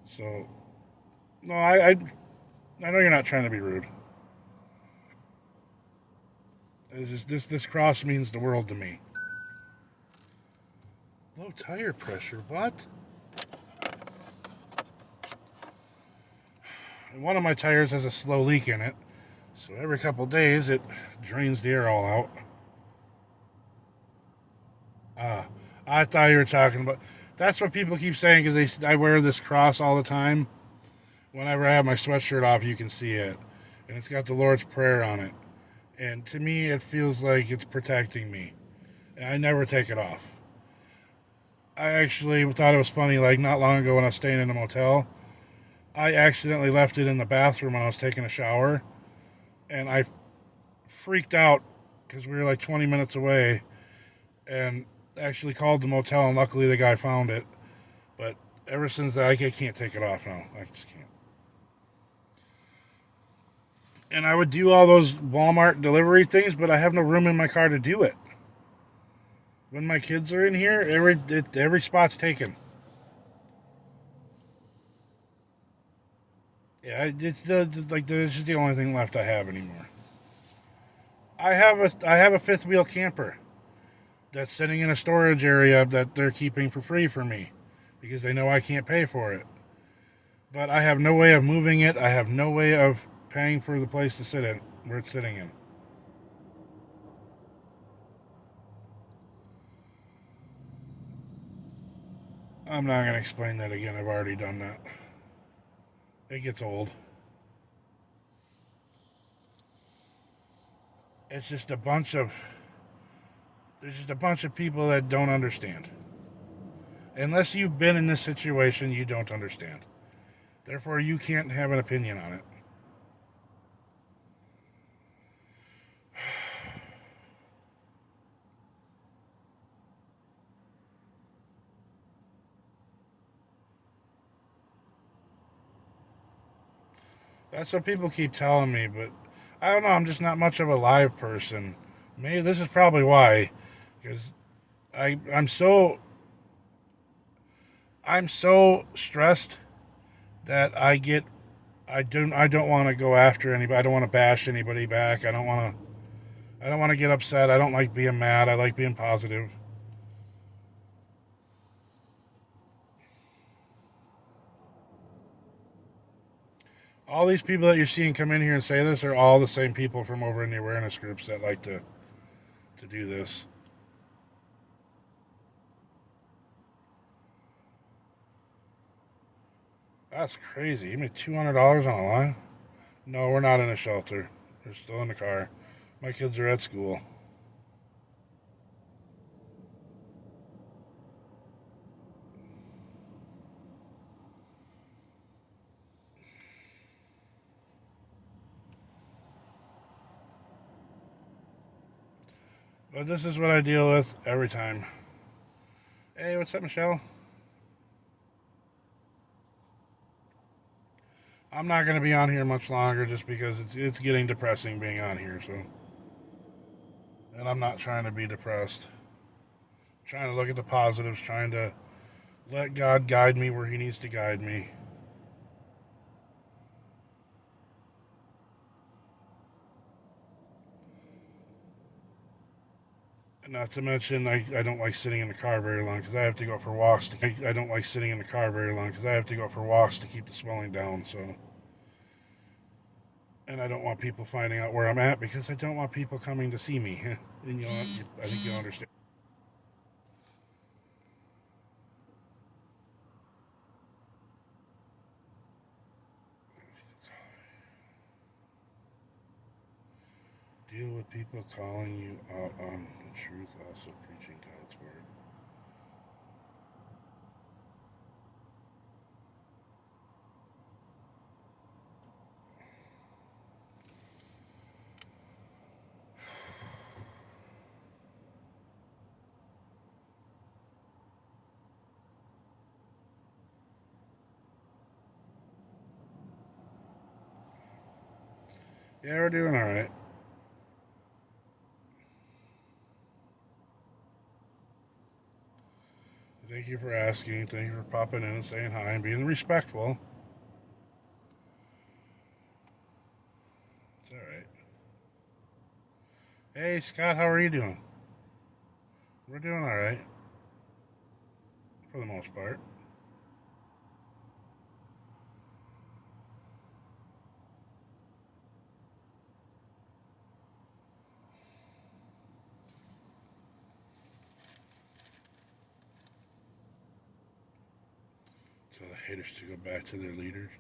So, no, I know you're not trying to be rude. It's just, this cross means the world to me. Low tire pressure, what? And one of my tires has a slow leak in it, so every couple days it drains the air all out. I thought you were talking about. That's what people keep saying because I wear this cross all the time. Whenever I have my sweatshirt off, you can see it, and it's got the Lord's Prayer on it. And to me, it feels like it's protecting me. And I never take it off. I actually thought it was funny. Like not long ago when I was staying in a motel, I accidentally left it in the bathroom when I was taking a shower, and I freaked out because we were like 20 minutes away, and actually called the motel, and luckily the guy found it. But ever since that, I can't take it off now. I just can't. And I would do all those Walmart delivery things, but I have no room in my car to do it. When my kids are in here, every spot's taken. Yeah, it's just the only thing left I have anymore. I have a fifth wheel camper that's sitting in a storage area that they're keeping for free for me because they know I can't pay for it. But I have no way of moving it. I have no way of paying for the place to sit in where it's sitting in. I'm not going to explain that again. I've already done that. It gets old. It's just a bunch of there's just a bunch of people that don't understand. Unless you've been in this situation, you don't understand. Therefore, you can't have an opinion on it. That's what people keep telling me, but I don't know. I'm just not much of a live person. Maybe this is probably why, because I'm so stressed that I don't want to go after anybody. I don't want to bash anybody back. I don't want to get upset. I don't like being mad. I like being positive. All these people that you're seeing come in here and say this are all the same people from over in the awareness groups that like to do this. That's crazy. You made $200 on a line? No, we're not in a shelter. We're still in the car. My kids are at school. But this is what I deal with every time. Hey, what's up, Michelle? I'm not going to be on here much longer just because it's getting depressing being on here. So, and I'm not trying to be depressed. I'm trying to look at the positives, trying to let God guide me where He needs to guide me. Not to mention, I don't like sitting in the car very long because I have to go for walks. I don't like sitting in the car very long because I have to go for walks to keep the swelling down. So, and I don't want people finding out where I'm at because I don't want people coming to see me. And I think you'll understand. Deal with people calling you out on the truth, also preaching God's word. Yeah, we're doing all right. Thank you for asking. Thank you for popping in and saying hi and being respectful. It's all right. Hey, Scott, how are you doing? We're doing all right for the most part. So the haters to go back to their leaders.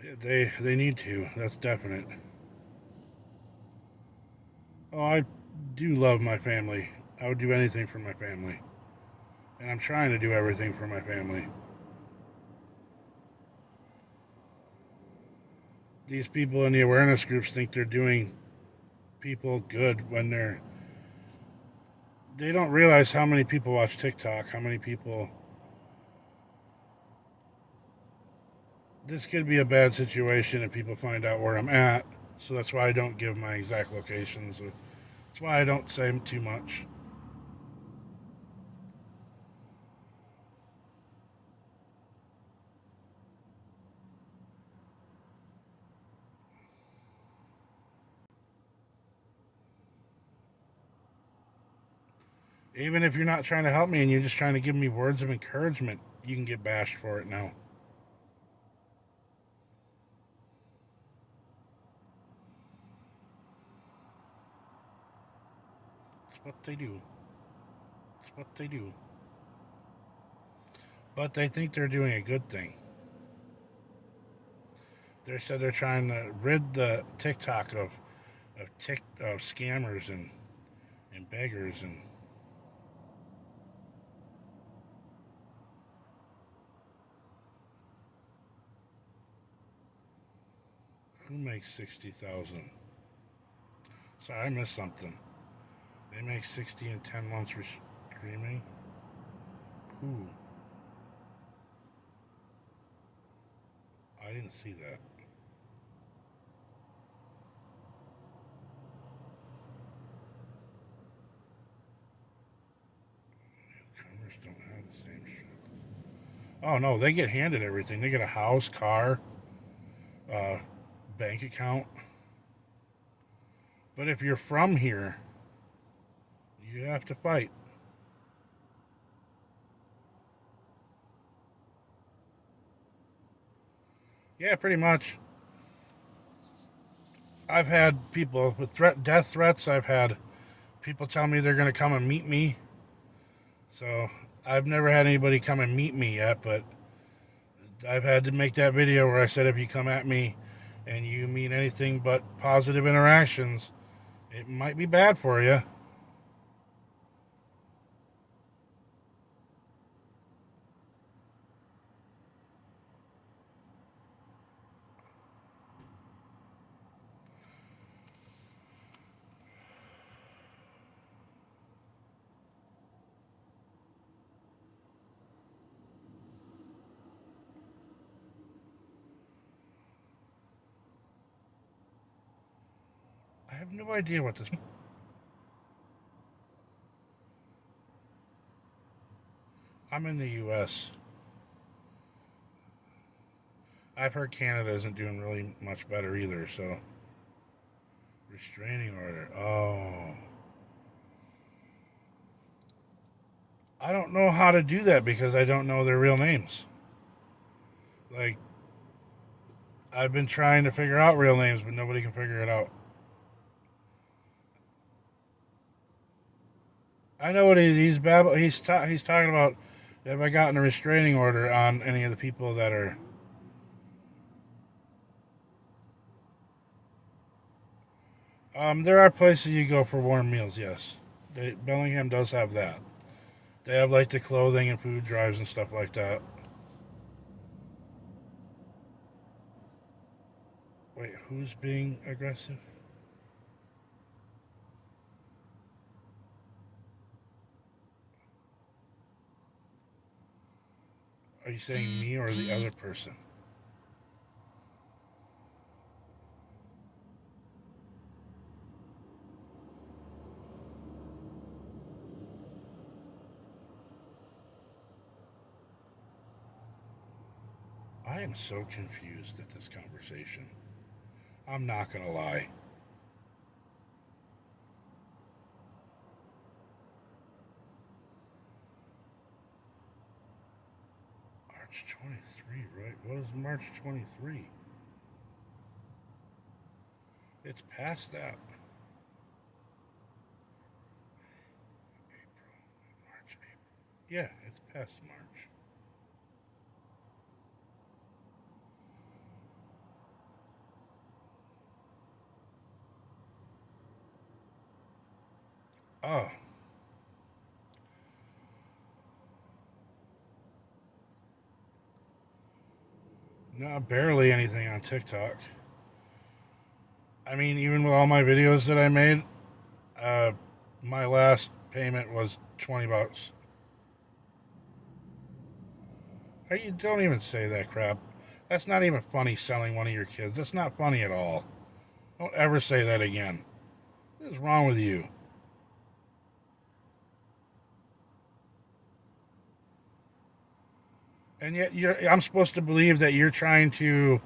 Yeah, they need to. That's definite. Oh, I do love my family. I would do anything for my family, and I'm trying to do everything for my family. These people in the awareness groups think they're doing people good when they don't realize how many people watch TikTok, how many people. This could be a bad situation if people find out where I'm at. So that's why I don't give my exact locations. That's why I don't say too much. Even if you're not trying to help me and you're just trying to give me words of encouragement, you can get bashed for it now. It's what they do. It's what they do. But they think they're doing a good thing. They said they're trying to rid the TikTok of scammers and beggars and who makes 60,000. Sorry, I missed something. They make 60 in 10 months for streaming. Who? I didn't see that. Newcomers don't have the same shit. Oh no, they get handed everything. They get a house, car, uh, bank account. But if you're from here, you have to fight. Yeah, pretty much. I've had people with death threats. I've had people tell me they're going to come and meet me. So I've never had anybody come and meet me yet, but I've had to make that video where I said if you come at me and you mean anything but positive interactions, it might be bad for you. I have no idea what this. I'm in the U.S. I've heard Canada isn't doing really much better either. So restraining order. Oh, I don't know how to do that because I don't know their real names. Like, I've been trying to figure out real names, but nobody can figure it out. I know what he's talking about. Have I gotten a restraining order on any of the people that are? There are places you go for warm meals. Yes, Bellingham does have that. They have like the clothing and food drives and stuff like that. Wait, who's being aggressive? Are you saying me or the other person? I am so confused at this conversation. I'm not gonna lie. March 23, right? What is March 23? It's past that. March, April. Yeah, it's past March. Oh, no, barely anything on TikTok. I mean, even with all my videos that I made, uh, my last payment was $20. Hey, you don't even say that crap. That's not even funny selling one of your kids. That's not funny at all. Don't ever say that again. What is wrong with you? And yet I'm supposed to believe that you're trying to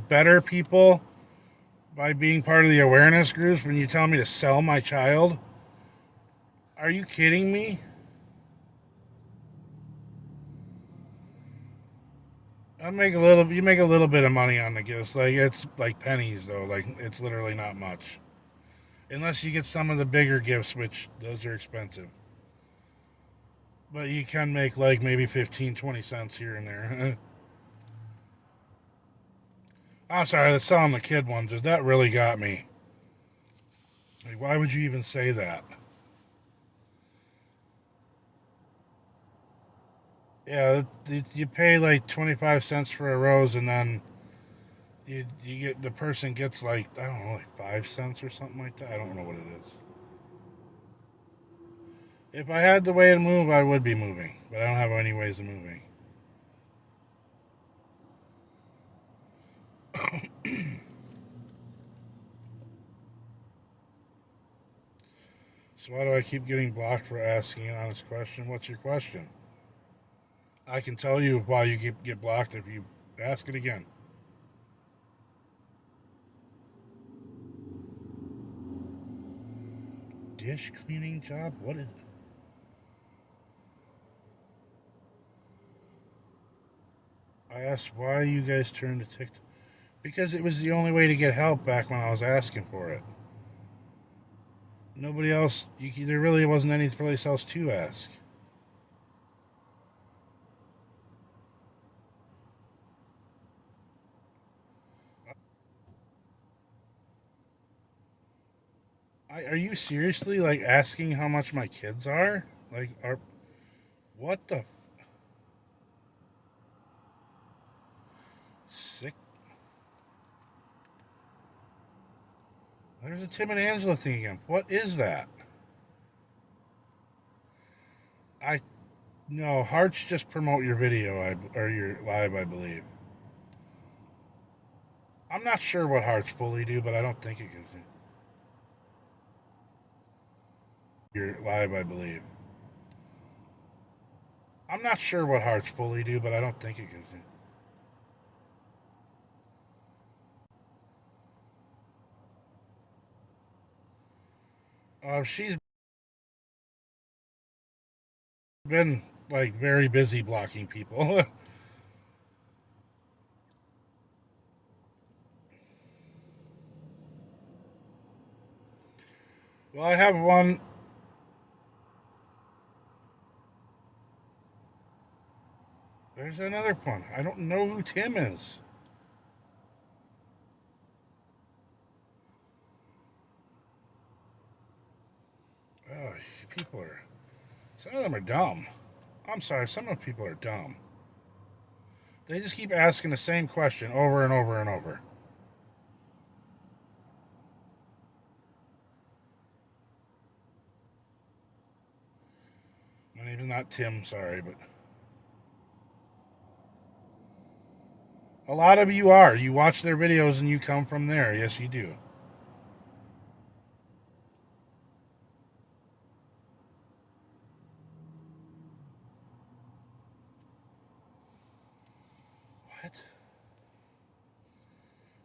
better people by being part of the awareness groups when you tell me to sell my child? Are you kidding me? You make a little bit of money on the gifts. Like it's like pennies though. Like it's literally not much. Unless you get some of the bigger gifts, which those are expensive. But you can make like maybe 15, 20 cents here and there. I'm sorry, that's selling the kid ones. That really got me. Like, why would you even say that? Yeah, you pay like 25 cents for a rose, and then you get the person gets like I don't know, like 5 cents or something like that. I don't know what it is. If I had the way to move, I would be moving, but I don't have any ways of moving. So why do I keep getting blocked for asking an honest question? What's your question? I can tell you why you get blocked if you ask it again. Dish cleaning job? What is? I asked why you guys turned to TikTok because it was the only way to get help back when I was asking for it. Nobody else. There really wasn't any place else to ask. Are you seriously like asking how much my kids are? Like, are what the sick? There's a Tim and Angela thing again. What is that? I no hearts just promote your video or your live, I believe. I'm not sure what hearts fully do, but I don't think it gives you your live, I believe. I'm not sure what hearts fully do, but I don't think it gives you. She's been like very busy blocking people. Well, I have one. There's another one. I don't know who Tim is. Oh, people are. Some of them are dumb. I'm sorry, some of the people are dumb. They just keep asking the same question over and over and over. My name is not Tim, sorry, but a lot of you are. You watch their videos and you come from there. Yes, you do. What?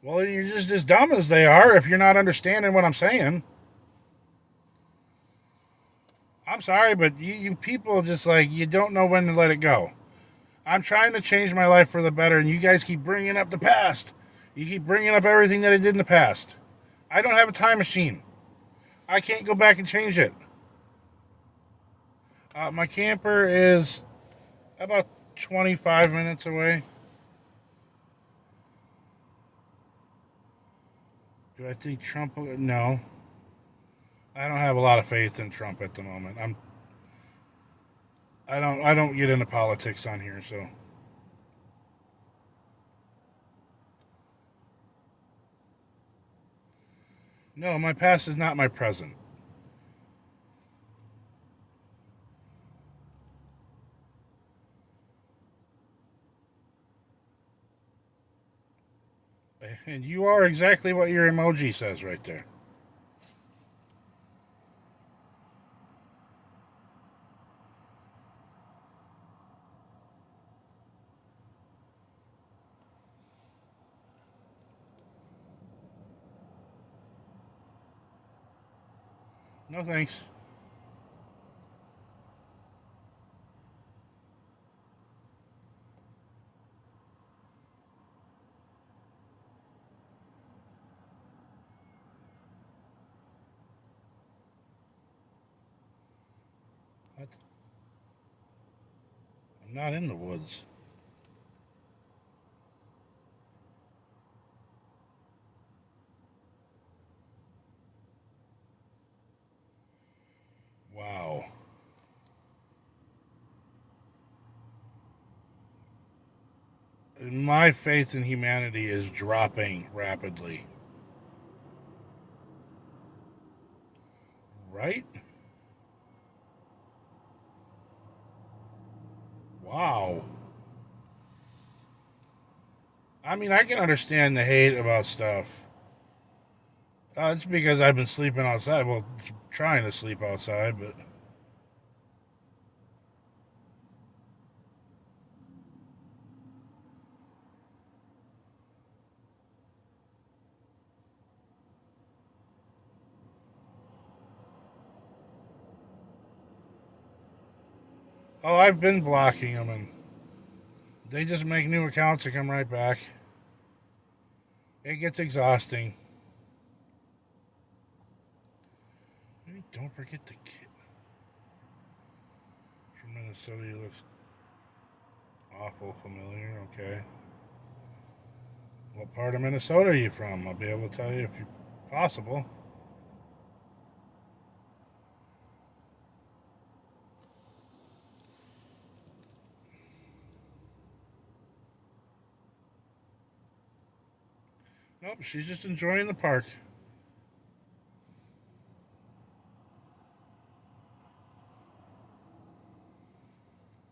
Well, you're just as dumb as they are if you're not understanding what I'm saying. I'm sorry, but you people just like, you don't know when to let it go. I'm trying to change my life for the better, and you guys keep bringing up the past. You keep bringing up everything that I did in the past. I don't have a time machine. I can't go back and change it. My camper is about 25 minutes away. Do I think Trump? No. I don't have a lot of faith in Trump at the moment. I don't get into politics on here, so. No, my past is not my present. And you are exactly what your emoji says right there. No thanks. What? I'm not in the woods. Wow. My faith in humanity is dropping rapidly. Right? Wow. I mean, I can understand the hate about stuff. It's because I've been sleeping outside. Well, trying to sleep outside, but. Oh, I've been blocking them, and they just make new accounts and come right back. It gets exhausting. Maybe don't forget the kid from Minnesota. He looks awful familiar. Okay. What part of Minnesota are you from? I'll be able to tell you if you possible. Nope, she's just enjoying the park.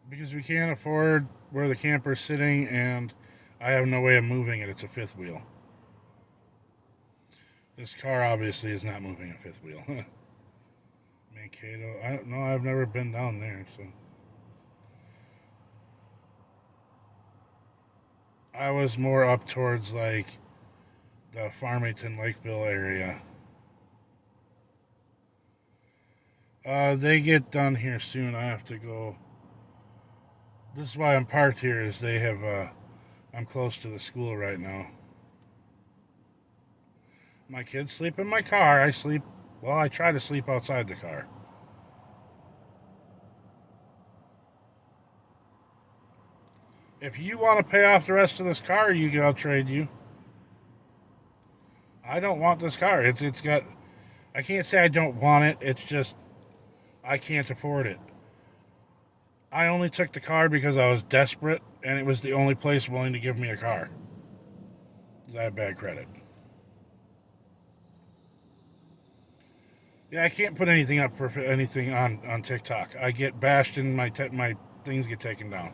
Because we can't afford where the camper's sitting, and I have no way of moving it. It's a fifth wheel. This car obviously is not moving a fifth wheel. Mankato. I don't know. I've never been down there, so. I was more up towards like the Farmington Lakeville area. They get done here soon. I have to go This is why I'm parked here. Is they have I'm close to the school right now. My kids sleep in my car. I sleep. Well, I try to sleep outside the car. If you want to pay off the rest of this car, I'll trade you. I don't want this car. It's got. I can't say I don't want it. It's just I can't afford it. I only took the car because I was desperate, and it was the only place willing to give me a car. I have bad credit. Yeah, I can't put anything up for anything on TikTok. I get bashed and my things get taken down.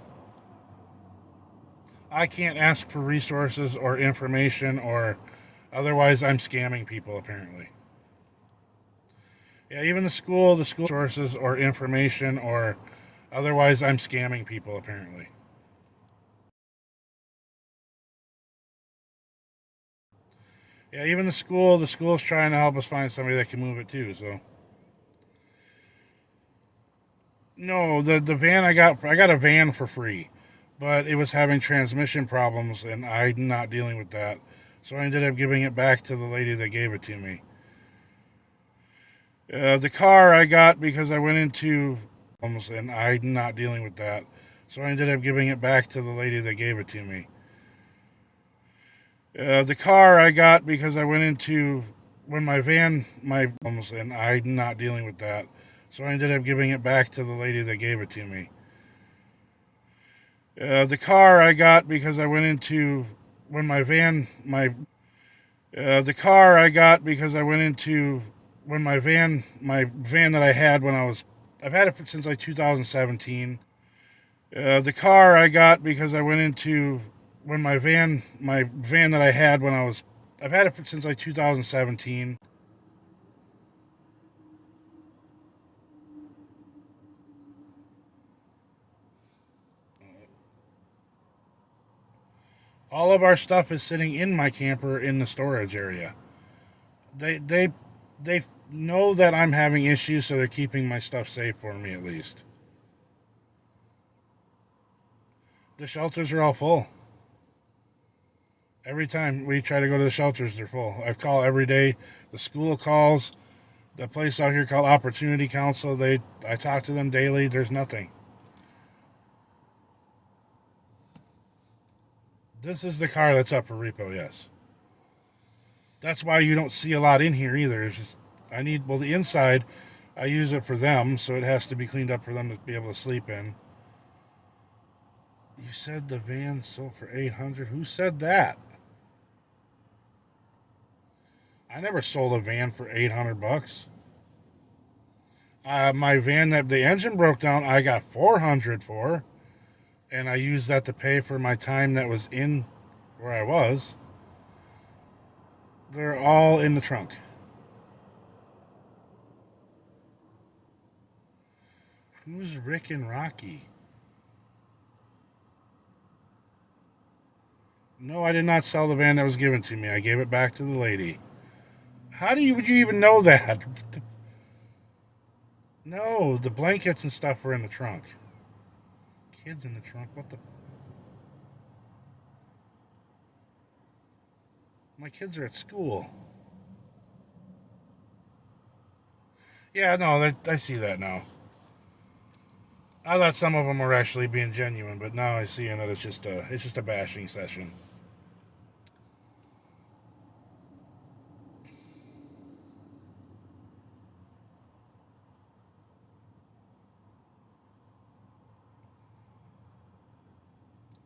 I can't ask for resources or information or otherwise I'm scamming people apparently. Yeah, even the school sources or information or otherwise I'm scamming people apparently. Yeah, even the school's trying to help us find somebody that can move it too, so no, the van I got a van for free, but it was having transmission problems and I'm not dealing with that. So I ended up giving it back to the lady that gave it to me. The car I got because I went into and I'm not dealing with that. So I ended up giving it back to the lady that gave it to me. The car I got because I went into when my van my and I'm not dealing with that. So I ended up giving it back to the lady that gave it to me. The car I got because I went into when my van my the car I got because I went into when my van that I had when I was I've had it since like 2017. The car I got because I went into when my van that I had when I was I've had it since like 2017. All of our stuff is sitting in my camper in the storage area. They they they know that I'm having issues, so they're keeping my stuff safe for me at least. The shelters are all full. Every time we try to go to the shelters, they're full. I call every day. The school calls. The place out here called Opportunity Council. I talk to them daily. There's nothing. This is the car that's up for repo. Yes, that's why you don't see a lot in here either. It's just, the inside. I use it for them, so it has to be cleaned up for them to be able to sleep in. You said the van sold for 800. Who said that? I never sold a van for 800 bucks. My van that the engine broke down, I got 400 for, and I used that to pay for my time that was in where I was. They're all in the trunk. Who's Rick and Rocky? No, I did not sell the van that was given to me. I gave it back to the lady. Would you even know that? No, the blankets and stuff were in the trunk. Kids in the trunk. What the? My kids are at school. Yeah, no, I see that now. I thought some of them were actually being genuine, but now I see that it's just a bashing session.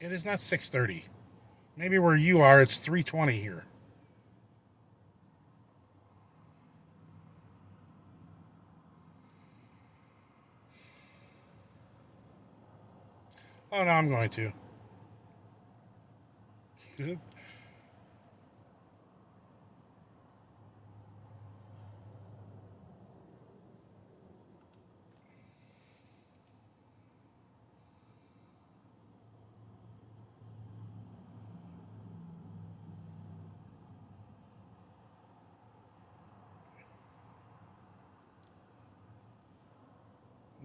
It is not 6:30. Maybe where you are, it's 3:20 here. Oh no, I'm going to.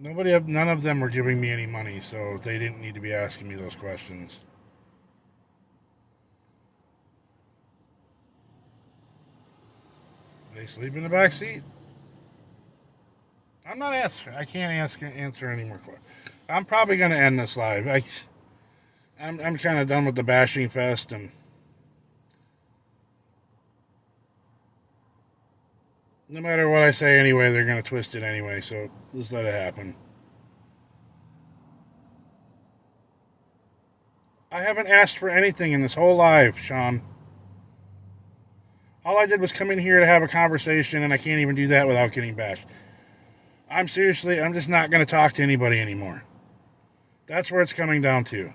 None of them were giving me any money, so they didn't need to be asking me those questions. They sleep in the back seat. I'm not answering. I can't answer any more questions. I'm probably going to end this live. I'm kind of done with the bashing fest, and no matter what I say anyway, they're going to twist it anyway, so just let it happen. I haven't asked for anything in this whole live, Sean. All I did was come in here to have a conversation, and I can't even do that without getting bashed. I'm just not going to talk to anybody anymore. That's where it's coming down to.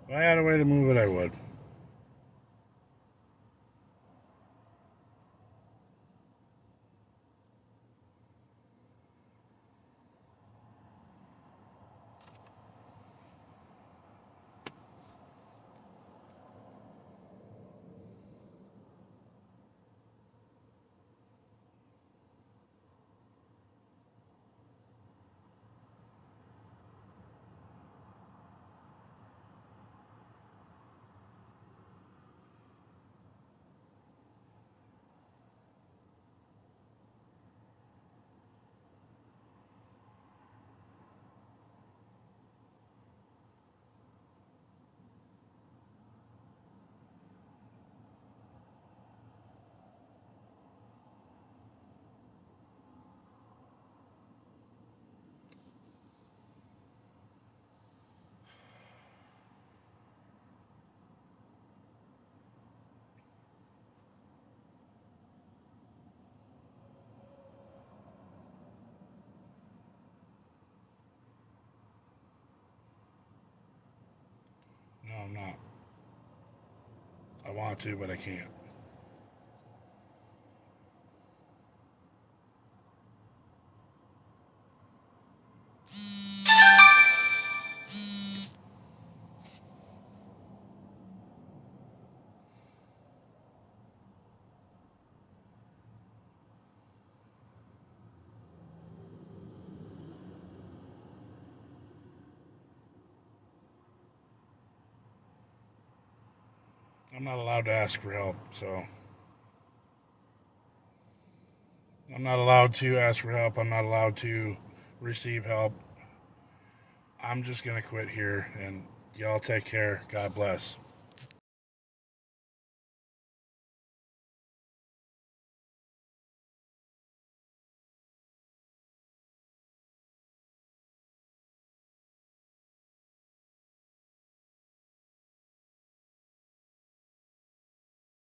If I had a way to move it, I would. No, I'm not. I want to, but I can't. I'm not allowed to ask for help, so I'm not allowed to ask for help. I'm not allowed to receive help. I'm just going to quit here, and y'all take care. God bless.